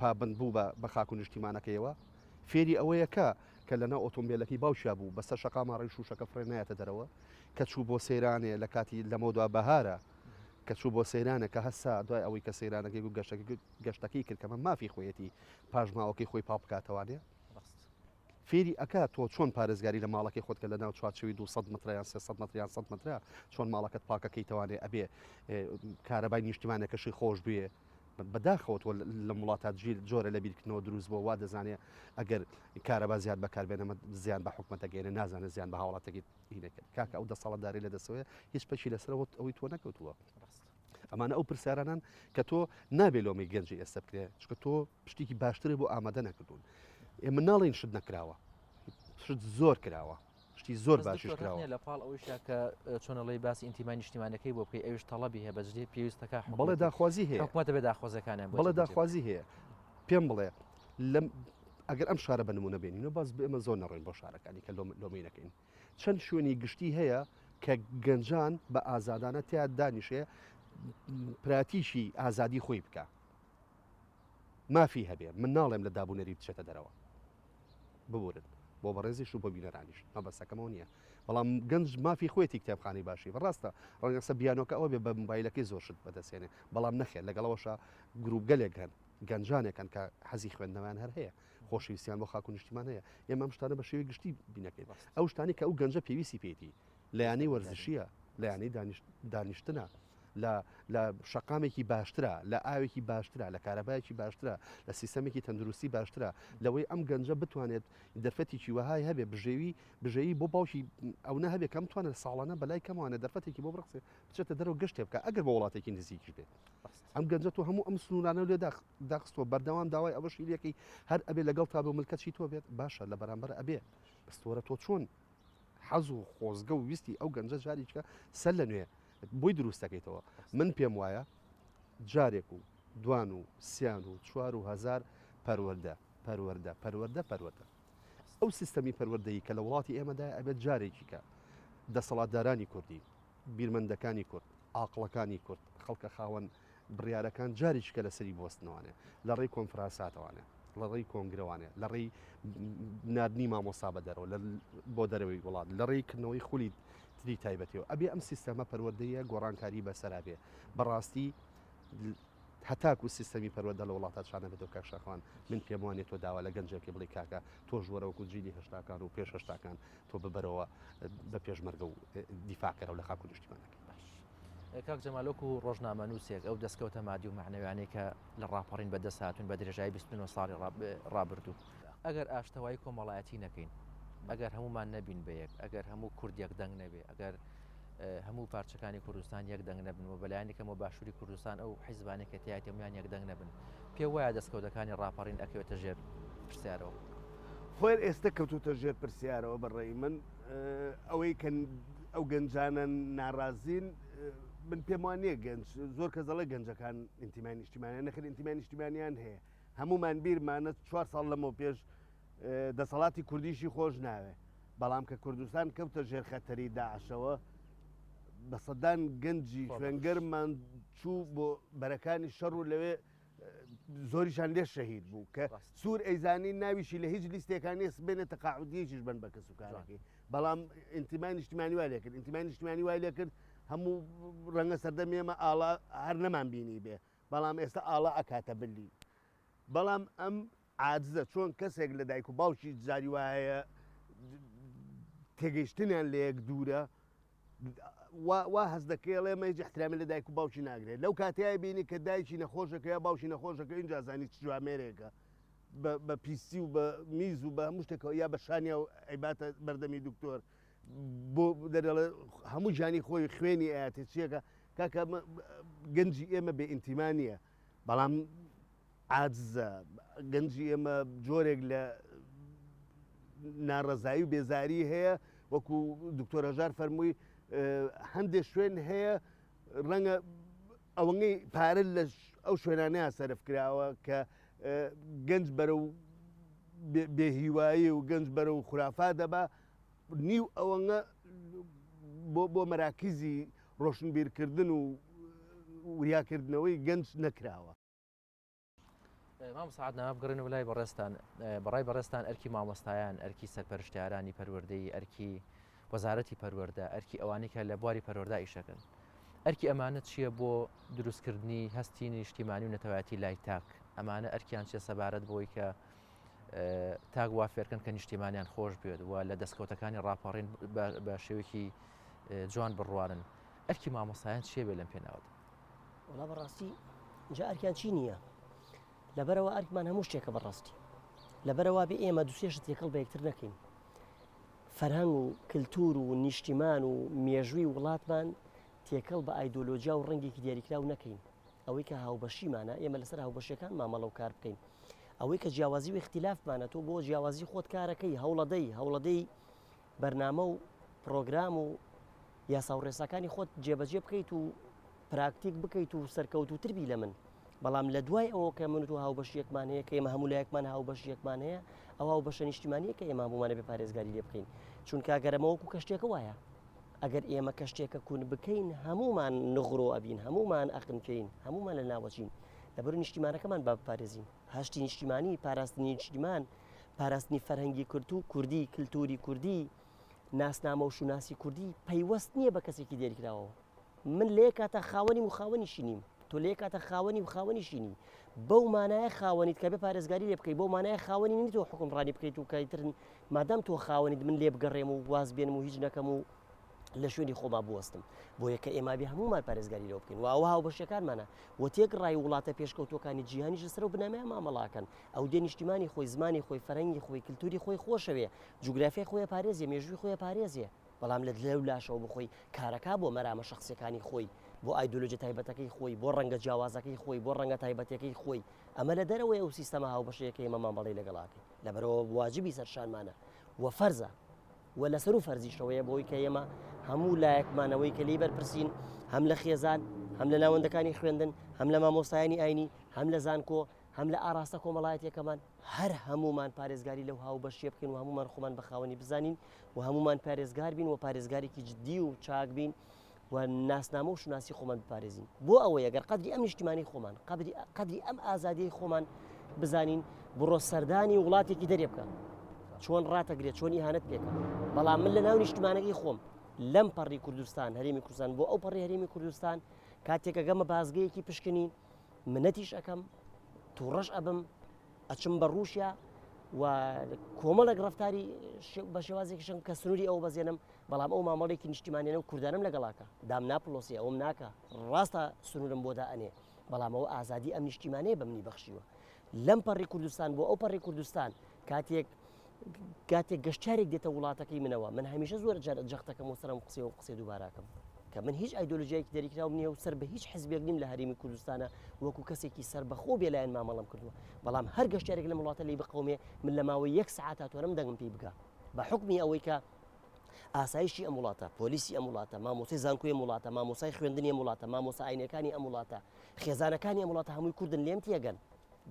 پابند بوو بە خاک و نیشتیمانەکەیەوە فێری ئەوەیەکە کە لەنا ئۆتۆمبیلەکەی باوشیا بوو بەسەر شەقاما ڕێی شوشەکە فڕێنایەتە دەرەوە کە چوو بۆ سەیرانێ لە کاتی لەمەدوا بەهارە کە چوو بۆ سەیرانە کە هەستا دوای ئەوەی کە سەیرانەکەی و گەشتەکەی کرد کەمە مافی خۆیەتی پاژماوەکەی خۆی پاپ بکاتەوانێ فێری ئەکا تۆ چۆن پارێزگاری لە ماڵەکەی خۆت کە لە ناو چوارچەوی 200 متریان 300 متریان 100 مترا چۆن ماڵەکەت پاکەکەی توانێ ئەبێ کارەبای نیشتیمانەکەشی خۆش بێ بەداخەوە لە وڵاتات ژیر جۆرە لە بیرکردنەوە دروست بۆ وا دەزانێت ئەگەر کارەبا زیاد بەکاربێنەمە زیان بە حکوومەتەگەێنە نازانێت زیان بە هاوڵاتەکەی هینەکرد کاکە ئەو دەسەڵاتداری لە دەسەوەی هیچ پەچی لەسەرەوە ئەوەی تۆ نەکەوتووە ئەمانە ئەو پرسیارانان کە تۆ نابێ لۆمەی گەنجی ئێستا بکرێ چکە تۆ پشتێکی باشتری بۆ ئامادە نەکردوون ئێمە ناڵین شت نەکراوە شت زۆر کراوە شتی زۆر باشش کراوە لە پاڵ ئەوشە کە چۆنەڵی باسی ئینتیمای نیشتیمانەکەی بۆ بکەی ئەوش تەڵەبی هەیە بەجدێ پێویستەکە بەڵێ داخوازی هەیە حکوومەتە بێ داخوازەکانیان بەڵێ داخوازی هەیە پێم بڵێ ئەگەر ئەم شارە بە نمونە بێنینەوە باز بێ ئەمە زۆر نەڕێن بۆ شارەکانی کە لۆمینەکەین چەند شوێنی گشتی هەیە کە گەنجان بە ئازادانە تیا دانیشێ پراتیشی ئازادی خۆی بکە مافی هەبێ من ناڵێم لە دابوونەری بچێتە دەرەوە ببورن بۆ بەڕێزیش و بۆ بینەرانیش مەبەستەکەمەوە نییە بەڵام گەنج مافی خۆیەتی کتێبخانی باشی بەڕاستە ڕەنگەسە بیانۆکە ئەوە بێ بە مۆبایلەکەی زۆر شت بەدەستێنێ بەڵام نەخێت لەگەڵەوەشە گروپ گەلێک هەن گەنجانێکن کە حەزی خوێندنەوەیان هەر هەیە خۆشەویستیان بۆ خاک و نیشتیمان هەیە ئێمە ئەم شتانە بە شێوەی گشتی بینەکەی ئەو شتانی کە ئەو گەنجە پێویستی پێیتی لە یانەی وەرزشیە لە یانەی دانیشتنە لە شەقامێکی باشترە لە ئاوێکی باشترە لە کارەبایەکی باشترە لە سیستەمێکی تەندروستی باشترە لەوەی ئەم گەنجە بتوانێت دەرفەتێکی وەهای هەبێ بژێوی بۆ باوشی ئەو نە هەبێ کەم توانێت ساڵانە بەلای کەموانە دەرفەتێکی بۆ بڕخسێ بچێتە دەرەوە گەشتێ بکە ئەگەر بە وڵاتێکی نزیکی بێت ئەم گەنجە تۆ هەموو ئەم سنوورانە لێ داخستەوە بەردەوام داوای ئەوە شیلەکەی هەر ئەبێ لەگەڵ تا بە ملکەتی تۆ بێت باشە لە بەرامبەر ئەبێ بەستۆرە تۆ چۆن حەز و خۆزگە و ویستی ئەو گەنجە جاریچکە سەر لە نوێ بۆی دروستەکەیتەوە من پێم وایە جارێک و دوان و سیان و 4,000 پەروەردە ئەو سیستەمی پەروەردەیی کە لە وڵاتی ئێمەدا ئەبێت جارێکی کە دەسەڵاتدارانی کوردی بیرمەندەکانی کورد ئاقلەکانی کورد خەڵکە خاوەن بڕیارەکان جارێککە لەسەری بۆستنەوانێ لە ڕێی کۆنفرانساتەوانێ لە ڕێی کۆنگرەوانێ لە ڕێی نردنی مامۆسا بە دەرەوە بۆ دەرەوەی وڵات لە ڕێیکردنەوەی خولی تری تایبەتەوە ئەبێ ئەم سیستەمە پەروەردەیە گۆڕانکاری بەسەرا بێ بەڕاستی هەتاکو و سیستەمی پەروەردە لە وڵاتات شانە بێتەوە کاکشەخوان من پێم وانێت تۆ داوا لە گەنجێکی بڵی کاکە تۆ ژوەرەوەکو جیلی هەشتاکان و پێش هەشتاکان تۆ ببەرەوە بە پێشمەرگە و دیفاکەرە و لە خاک و نیشتیمانەکەی باش کاک جەمالۆکو ڕۆژنامە نووسێک ئەو دەستکەوتە مادی و معنەویانەی کە لە ڕاپەڕین بەدەست هاتوون بە درێژایی 29 ساڵی ڕابردوو ئەگەر ئاشتەوایی کۆمەڵایەتی نەکەین ئەگەر هەمومان نەبین بەیەک ئەگەر هەموو کوردیەک دەنگ نەبێ ئەگەر هەموو پارچەکانی کوردستان یەک دەنگ نەبن و بەلایەنێکەوە باشووری کوردستان ئەو حیزبانێک کە تایەتی هەمویان یەک دەنگ نەبن پێ وایە دەستکەوتەکانی ڕاپەڕین ئەکەوێتە ژێر پرسیارەوە خۆر ئێستا کەوتوتە ژێر پرسیارەوە بەڕێی من ئەوەی کە ئەو گەنجانە ناڕازین من پێم وانە گەنج زۆر کە دەڵێ گەنجەکان ئینتیمانی نیشتیمانیان نەخر ئینتیمانی نیشتیمانیان هەیە هەمومان بیرمانە 4 ساڵ لەمەوە پێش دەسەڵاتی کوردیشی خۆش ناوێ بەڵام کە کوردستان کەوتە ژێر خەتەری داعشەوە بە سەدان گەنجی خوێنگەرمان چوو بۆ بەرەکانی شەڕ و لەوێ زۆریشان لێ شەهید بوو کە سوور ئەیزانی ناویشی لە هیچ لیستێکانی بێنێتە تەقاعودیەکیش بن بە کەسوکارەکەی بەڵام ئینتیمانی نیشتیمانی وای لێ کرد ئینتیمانی نیشتیمانی وای لێ کرد هەموو ڕەنگە سەردەمێمە ئاڵا هەر نەمان بینی بێ بەڵام ئێستا ئاڵا ئەکاتە بلی بەڵام ئەم عاجزە چۆن کەسێک لە دایک و باوکی جاری وایە تێگەیشتنیان لە یەک دوورە وا هەز دەکەڵێ مەیج احترامی لە دایک و باوکی ناگرێت لەو کاتیای بینی کە دایکی نەخۆشەکە یا باوکی نەخۆشەکە اینجا زانی چ جوامێرێکە بە پیسی و بە میز و بە هەموو شتێکەوە یا بە شانیا و ئەیباتە بەردەمی دکتۆر بۆ دەرەڵێ هەموو ژانی خۆی خوێنی ئاەتێ چیەکە کاکە گەنجی ئێمە بێ ئینتیمانیە بەڵام عاجزە گەنجی ئێمە جۆرێک لە ناڕەزایی و بێزاری هەیە وەکو دکتۆر هەژار فەرمووی هەندێک شوێن هەیە ڕەنگە ئەوەی پارە لە ئەو شوێنانەیە سەرف کراوە کە گەنج بەرەو بێهیوایی و گەنج بەرەو خورافا دەبا نیو ئەوەنگە بۆ مەراکیزی ڕۆشنبیرکردن و وریاکردنەوەی گەنج نەکراوە مام سعات نام بگەڕێنە بەلای بەڕێستان بەڕای بەڕێستان ئەرکی مامۆستایان ئەرکی سەرپەرشتیارانی پەروەردەی ئەرکی وەزارەتی پەروەردە ئەرکی ئەوانەی کە لە بواری پەروەردا ئیشەکەن ئەرکی ئەمانە چییە بۆ دروستکردنی هەستی نیشتیمانی و نەتەوایەتی لای تاک ئەمانە ئەرکیان چێ سەبارەت بۆی کە تاک وا فێرکەن کە نیشتیمانیان خۆش بێت و لە دەستکەوتەکانی ڕاپەڕین بە شێوەیەکی جوان بڕوانن ئەرکی مامۆستایان چیە بێ لەم پێناوت وڵا بەڕاستی جا ئەرکیان چی نییە لەبەرەوە ئەرکمان هەموو شتێکە بەڕاستی لەبەرەوە بێ ئێمە دووسێشت تێکەڵ بە یەکتر نەکەین فەرهەنگ و کللتور و نیشتیمان و مێژووی وڵاتمان تێکەڵ بە ئایدۆلۆژیا و ڕەنگێکی دیاریکراو نەکەین ئەوەی کە هاوبەشیمانە ئێمە لەسەر هاوبەشیەکان مامەڵە و کار بکەین ئەوەی کە جیاوازی و اختلافمانە تۆ بۆ جیاوازی خۆت کارەکەی هەوڵەدەی بەرنامە و پرۆگرام و یاسا و ڕێساکانی خۆت جێبەجێ بکەیت و پراکتیک بکەیت و سەرکەوتوتربی لە من بەڵام لە دوای ئەوە کە من و هاوبەشیەکمان هەیە کە ئێمە هەموو لایەکمان هاوبەشیەکمان هەیە ئەو هاوبەشە نیشتیمانیە کە ئێمە هەمومانە بێ پارێزگاری لێ بکەین چونکە ئەگەرەمەوەکو کەشتێکە وایە ئەگەر ئێمە کەشتێکە کوون بکەین هەمومان نغڕۆ ئەبین هەمومان ئەقنکەین هەمومان لە ناوەچین لەبەر نیشتیمانەکەمان با بپارێزین هەشتی نیشتیمانی پاراستنی نیشتیمان پاراستنی فەرهەنگی کورد و کوردی کللتوری کوردی ناسنامە و شوناسی کوردی پەیوەست نییە بە کەسێکی دیاریکراوە من لێ کاتە خاوەنی و خاوەنیشی نیم تۆ لێ کاتە خاوەنی و خاوەنیشی نی بەو مانایە خاوەنیت کە بێ پارێزگاری لێ بکەیت بۆ مانایە خاوەنی نی تۆ حکومڕانی بکەیت و کایترن مادام تۆ خاوەنیت من لێ بگەڕێم و واز بێنم و هیچ نەکەم و لە شوێنی خۆما بوەستم بۆ یەکە ئێمە بێ هەمومان پارێزگاری لەوە بکەین و ئەوە هاوبەشەکانمانە و تێکڕای وڵاتە پێشکەوتوەکانی جیهانیش لەسەر و بنامەیە مامەڵاکەن ئەو دێ نیشتیمانی خۆی زمانی خۆی فەرەنگی خۆی کللتوری خۆی خۆشەوێ جوگرافیای خۆی پارێزیە مێژووی خۆی پارێزیە بەڵام لە لەو لاشەوە بخۆی کارەکە بۆ مەرامە شخصیەکانی خۆی بۆ ئایدۆلۆژی تایبەتەکەی خۆی بۆ ڕەنگە جیاوازەکەی خۆی بۆ ڕەنگە تایبەتەکەی خۆی ئەمە لە دەرەوەی ئەو سیستەمە هاوبەشەیەکە ئێمە مامەڵی لەگەڵاکەی لەبەرەوە واجبی سەرشانمانە و فەرزە و لەسەر و فەرزیشەوەیە بۆی کە ئێمە هەموو لایەکمانەوەی کە لی بەرپرسین هەم لە خێزان هەم لە ناوەندەکانی خوێندن هەم لە مامۆستایانی ئاینی هەم لە زانکۆ هەم لە ئاراستە کۆمەڵایەتێکەکەمان هەر هەمومان پارێزگاری لەو هاوبەشیە بکەین و هەمومان خۆمان بەخاوەنی بزانین و هەمومان پارێزگار بین و پارێزگارێکی جدی و چاک بین و ناسنامە و شوناسی خۆمان بپارێزین بۆ ئەوەی ئەگەر قەدری ئەم نیشتیمانی خۆمان قەدری ئەم ئازادیەی خۆمان بزانین بڕۆ سەردانی وڵاتێکی دەرێ بکە چۆن ڕاتەگرێت چۆن ئیهانەت پێکە بەڵام من لە ناو نیشتیمانەکەی خۆم لەم پەڕی کوردستان هەرێمی کوردستان بۆ ئەو پەڕی هەرێمی کوردستان کاتێکە گەمە بازگەیەکی پشکنی منەتیش ئەەکەم تووڕەش ئەبم ئەچم بە ڕووشیا و کۆمەڵێک ڕفتاری بە شێوازێکیشم کە سنووری ئەو بەزێنم بەڵام ئەو مامەڵێکی نیشتیمانێنە و کوردانم لەگەڵاکە دام ناپلۆسی ئەوم ناکە ڕاستە سنوورم بۆ دائەنێ بەڵام ئەو ئازادی ئەم نیشتیمانەیە بەمنی بەخشیوە لەم پەڕی کوردستان بۆ ئەو پەڕی کوردستان کاتێک گەشتارێک دێتە وڵاتەکەی منەوە من هەمیشە زۆر جەختەکەم و سەرم قسێ و قسێ دووباراکەم کە من هیچ ئایدۆلۆژیایەکی دەریکراوم نییە و سەر بە هیچ حزبێک نیم لە هەرێمی کوردستانە وەکو کەسێکی سەر بەخۆ بێلایەن مامەڵم کردووە بەڵام هەر گەشتارێک لە وڵاتە لی بقەومێ من لە ماوەی 1 ساعات تۆرەم دەنگم پێی بکە بە حکمی ئەوەی کە ئاسایشی ئەم وڵاتە پۆلیسی ئەم وڵاتە مامۆسای زانکۆی ئەم وڵاتە مامۆسای خوێندنی ئەم وڵاتە مامۆسا ئاینەکانی ئەم وڵاتە خێزانەکانی ئەم وڵاتە هەمووی کوردن لێم تێگەن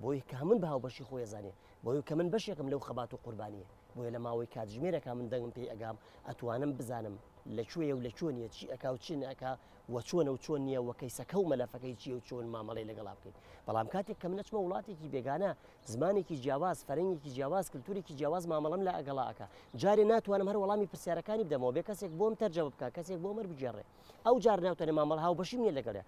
بۆی کە من بە هاوبەشی خۆی زانێ بۆی کە من بەشێکم لەو خەبات و قوربانیە بۆیە لە ماوەی کاتژمێرەکە من دەنگم پێی ئەگام ئەتوانم بزانم لەکوێیە و لە چۆنیە چی ئەکا و چی نەکا وە چۆنە و چۆن نییە وەکەیسەکە و مەلەفەکەی چیە و چۆن مامەڵی لەگەڵا بکەین بەڵام کاتێک کە من نەچمە وڵاتێکی بێگانە زمانێکی جیاواز فەرەنگێکی جیاواز کلتورێکی جیاواز مامەڵەم لە ئەگەڵاکە جارێ ناتوانم هەر وەڵامی پرسیارەکانی بدەمەوە بێ کەسێک بۆم تەرجەمە بکە کەسێک بۆ مەر بجێڕێ ئەو جار ناوتەنێ مامەڵ هاوبەشیم نییە لەگەڵێ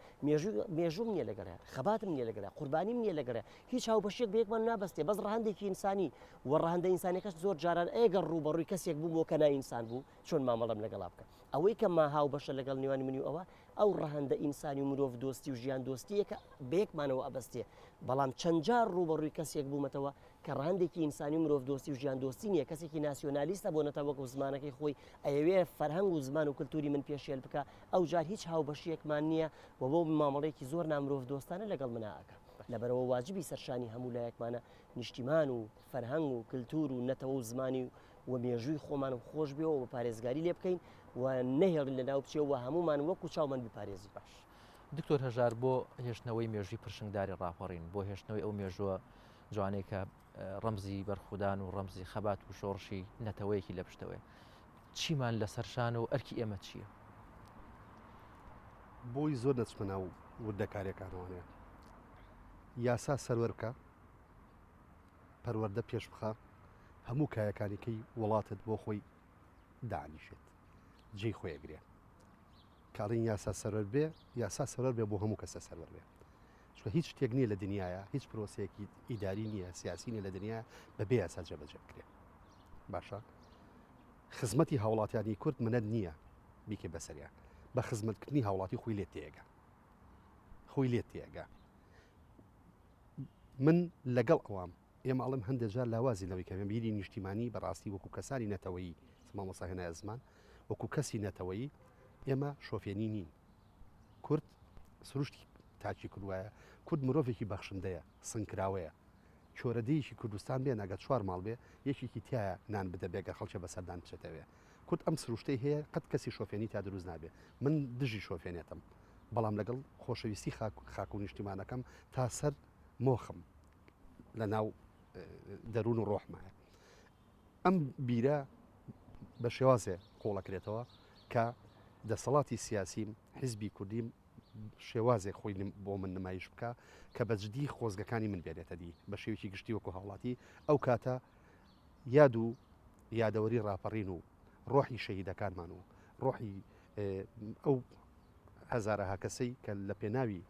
مێژوم نییە لەگەڵێ خەباتم نییە لەگەڵێ قوربانیم نییە لەگەڵێ هیچ هاوبەشێک بەیەکمان نابەستێ بەس ڕەهەندێکی ئینسانی و ڕەهەندە ئینسانەکەش زۆر جاران ئەگەر ڕوبەڕووی کەسێک بوو بۆ کە نائینسان بوو چۆن مامەڵەم لەگەڵا بکە ئەوەی کە ما هاوبەشە لەگەڵ نێوانی منی و ئەوە ئەو ڕەهەندە ئینسانی و مرۆڤ دۆستی و ژیان دۆستیەکە بەیەکمانەوە ئەبەستێ بەڵام چەند جار ڕوبەڕووی کەسێک بوومەتەوە کە ڕەهەندێکی ئینسانی و مرۆڤ دۆستی و ژیان دۆستی نییە کەسێکی ناسیۆنالیستە بۆ نەتەوەکو زمانەکەی خۆی ئەوێ فەرهەنگ و زمان و کللتوری من پێشێل بکە ئەو جار هیچ هاوبەشیەکمان نییە و بۆ مامەڵێکی زۆر نامرۆڤ دۆستانە لەگەڵ مناکە لەبەرەوە واجبی سەرشانی هەموو لایەکمانە نیشتیمان و فەرهەنگ و کللتور و نەتەوە و زمانی و مێژووی خۆمانم خۆش بێەوە بە پارێزگاری لێ بکەین و نەهێڵین لە ناو بچێەوە هەمومان وەکو چاومان بپارێزی باش دکتۆر هەژار بۆ هێشتنەوەی مێژووی پرشنگداری ڕاپەڕین بۆ هێشتنەوەی ئەو مێژووە جوانەی کە ڕەمزی بەرخودان و ڕەمزی خەبات و شۆڕشی نەتەوەیەکی لە پشتەوەی چیمان لە سەرشان و ئەرکی ئێمە چییە؟ بۆی زۆر نەچمە ناو وردەکاریەکانەوەنێ یاسا سەروەرکە پەروەردە پێش بخە هەموو کایەکانێکی وڵاتت بۆ خۆی دانیشێت جێی خۆیەگرێ کاڵین یاسا سەرەر بێ یاسا سەرەر بێ بۆ هەموو کەسە سەرەر بێ چکە هیچ شتێک نییە لە دنیاە هیچ پرۆسەیەکی ئیداری نییە سیاسی نیە لە دنیا بەبێ یاسا جێبەجێ بکرێ باشە خزمەتی هاوڵاتیانی کورد منەت نییە بیکە بەسەریە بە خزمەتکردنی هاوڵاتی خۆی لێت تێگە خۆی لێت تێگە من لەگەڵ ئەوام ئێمە ئەڵم هەندێک جار لاوازی لەوەی کە بیری نیشتیمانی بەڕاستی وەکو کەسانی نەتەوەیی مامۆستا هێنایە زمان وەکو کەسی نەتەوەیی ئێمە شۆفێنی نین کورد سروشتی تاچی کردوایە کورد مرۆڤێکی بەخشندەیە سنگکراوەیە چۆرەدەیەکی کوردستان بێ ناگە 4 ماڵ بێ یەکێکی تایە نان بدە بێگە خەڵکە بەسەردان بچێتەوێ کورد ئەم سروشتەی هەیە قەت کەسی شۆفێنی تا دروست نابێ من دژی شۆفێنێتم بەڵام لەگەڵ خۆشەویستی خاک و نیشتیمانەکەم تا سەر مۆخم لە ناو دەروون و ڕۆحمایە ئەم بیرە بە شێوازێ قۆڵەکرێتەوە کە دەسەڵاتی سیاسیم حیزبی کوردیم شێوازێک خۆی بۆ من نمایش بکە کە بەجددی خۆزگەکانی من بێنێتە دی بە شێوکی گشتی وەکو هاوڵاتی ئەو کاتە یاد و یادەوەری ڕاپەڕین و ڕۆحی شەهیدەکانمان و ڕۆحی ئەو هەزارەها کەسەی کە لە پێناوی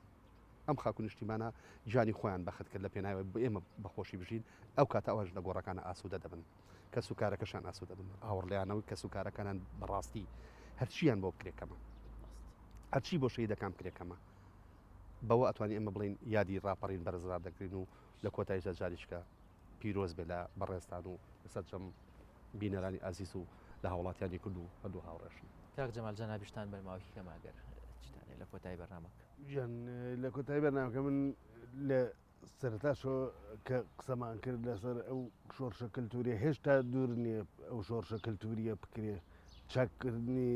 ئەم خاک و نیشتیمانە جانی خۆیان بەخت کرد لە پێناوی ئێمە بەخۆشی بژین ئەو کاتە ئەوەش لە گۆڕەکانە ئاسوودە دەبن کە سوکارەکەشان ئاسوودە دەبن هاوڕلیانەوەی کە سوکارەکانان بەڕاستی هەرچیان بۆ بکرێکەمە هەرچی بۆ شەهیدەکان بکرێکەمە بەوە ئەتوانی ئێمە بڵین یادی ڕاپەڕین بەرزرا دەکرین و لە کۆتایی جاریشکە پیرۆز بێ لە بەڕێستان و لەسەر جەم بینەرانی ئازیز و لە هاوڵاتیانی کرد و هەردوو هاوڕێشن کاک جەمال جەنابیشتان بەرماوەی کەماگەر چیتانێ لە کۆتایی بەرنامەکە ژیان لە کۆتایی بەرنامەکە من لە سەرتاشەوە کە قسەمان کرد لەسەر ئەو شۆڕشە کللتوریە هێشتا دوور نییە ئەو شۆڕشە کللتوریە بکرێ چاکردنی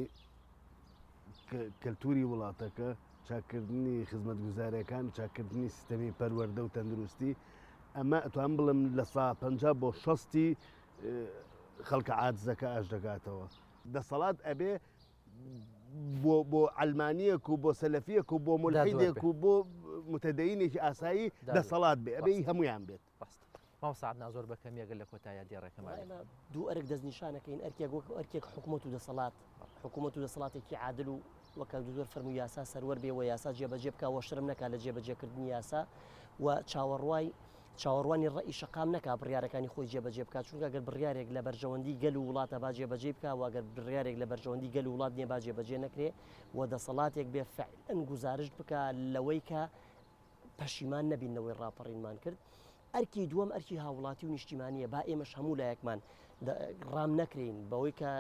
کللتوری وڵاتەکە چاکردنی خزمەتگوزاریەکان چاکردنی سیستەمی پەروەردە و تەندروستی ئەمە ئەتوان بڵم لە 150 بۆ 60 خەڵکە عاجزەکە ئاش دەکاتەوە دەسەڵات ئەبێ بۆ ئەلمانیەک و بۆ سەلەفیەک و بۆ مولحیدێک و بۆ متەدەینێکی ئاسایی دەسەڵات بێ ئەبێ هەمویان بێت ماوەساعد نازۆر بەکەم یەگەر لە کۆتایە دیێڕێکەمە دوو ئەرک دەستنیشانەکەین ئەرکێک وەک ئەرکێک حکوومەت و دەسەڵات حکوومەت و دەسەڵاتێکی عادل و وەکە زۆر فەرمو یاسا سەروەر بێ و یاسا جێبەجێ بکە وە شرم نەکات لە جێبەجێکردنی یاسا و چاوەڕوای چاوەڕوانی ڕێی شەقام نەکا بڕیارەکانی خۆی جێبەجێ بکات چونکە ئەگەر بڕیارێک لە بەرژەوەندی گەل و وڵاتە با جێبەجێ بکە واگەر بڕیارێک لە بەرژەوەندی گەل و وڵات نیە با جێبەجێ نەکرێ و دەسەڵاتێک بێ فعلەن گزارش بکە لەوەی کە پەشیمان نەبینەوەی ڕاپەڕینمان کرد. ئەرکی دووەم ئەرکی هاوڵاتی و نیشتیمانیە با ئێمەش هەموو لایەکمان ڕام نەکرین بەوەی کە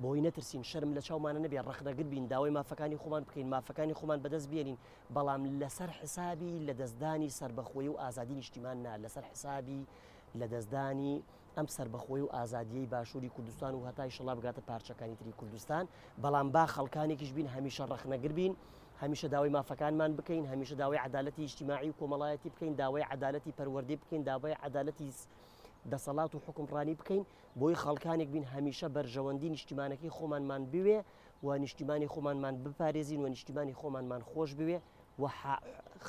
بۆی نەترسین شەرم لە چاومانە نەبێ ڕەخنەگر بین داوای مافەکانی خۆمان بکەین مافەکانی خۆمان بەدەست بێنین بەڵام لەسەر حسابی لە دەستدانی سربەخۆی و ئازادی نیشتیمان نا لەسەر حسابی لە دەستدانی ئەم سربەخۆی و ئازادیەی باشووری کوردستان و هەتای شڵا بگاتە پارچەکانی تری کوردستان بەڵام با خەڵکانێکیش بین هەمیشە ڕەخنەگر بین هەمیشە داوای مافەکانمان بکەین هەمیشە داوای عدالەتی ئیجتیماعی و کۆمەڵایەتی بکەین داوای عدالەتی پەروەردەی بکەین داوای عدالەتی دەسەڵات و حکومڕانی بکەین بۆی خەڵکانێک بین هەمیشە بەرژەوەندی نیشتیمانەکەی خۆمانمان بوێ و نیشتیمانی خۆمانمان بپارێزین و نیشتیمانی خۆمانمان خۆش بوێ و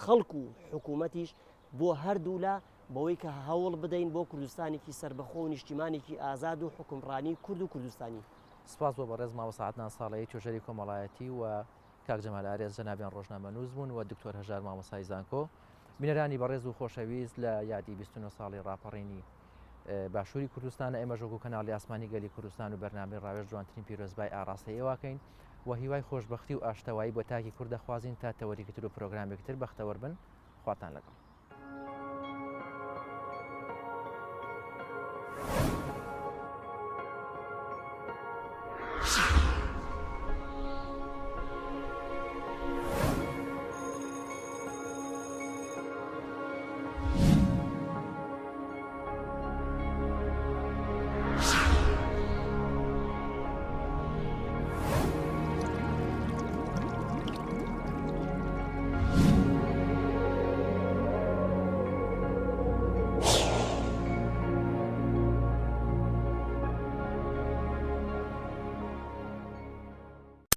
خەڵک و حکوومەتیش بۆ هەردوو لە بەوەی کە هەوڵ بدەین بۆ کوردستانێکی سربەخۆ و نیشتیمانێکی ئازاد و حکومڕانی کورد و کوردستانی. سپاس بۆ بەڕێز ماوە سەعاتنان ساڵەیە توێژەری کۆمەڵایەتی و کاک جەمال ئارێز جەنابیان ڕۆژنامە نووس بوون و دکتۆر هەژار مامۆسای زانکۆ بینەرانی بەڕێز و خۆشەویست لە یادی 29 ساڵی ڕاپەڕینی باشووری کوردستان ئێمەژۆک و کەناڵی ئاسمانی گەلی کوردستان و بەرنامەی ڕاوێژ جوانترین پیرۆزبای ئاڕاستەیەواکەین و هیوای خۆشببختی و ئاشتەوایی بۆ تاکی کوردەخوازیین تا تەوەریکتر و پرۆگرامێکتر بەختەوەربن خواتان لەگەڵ.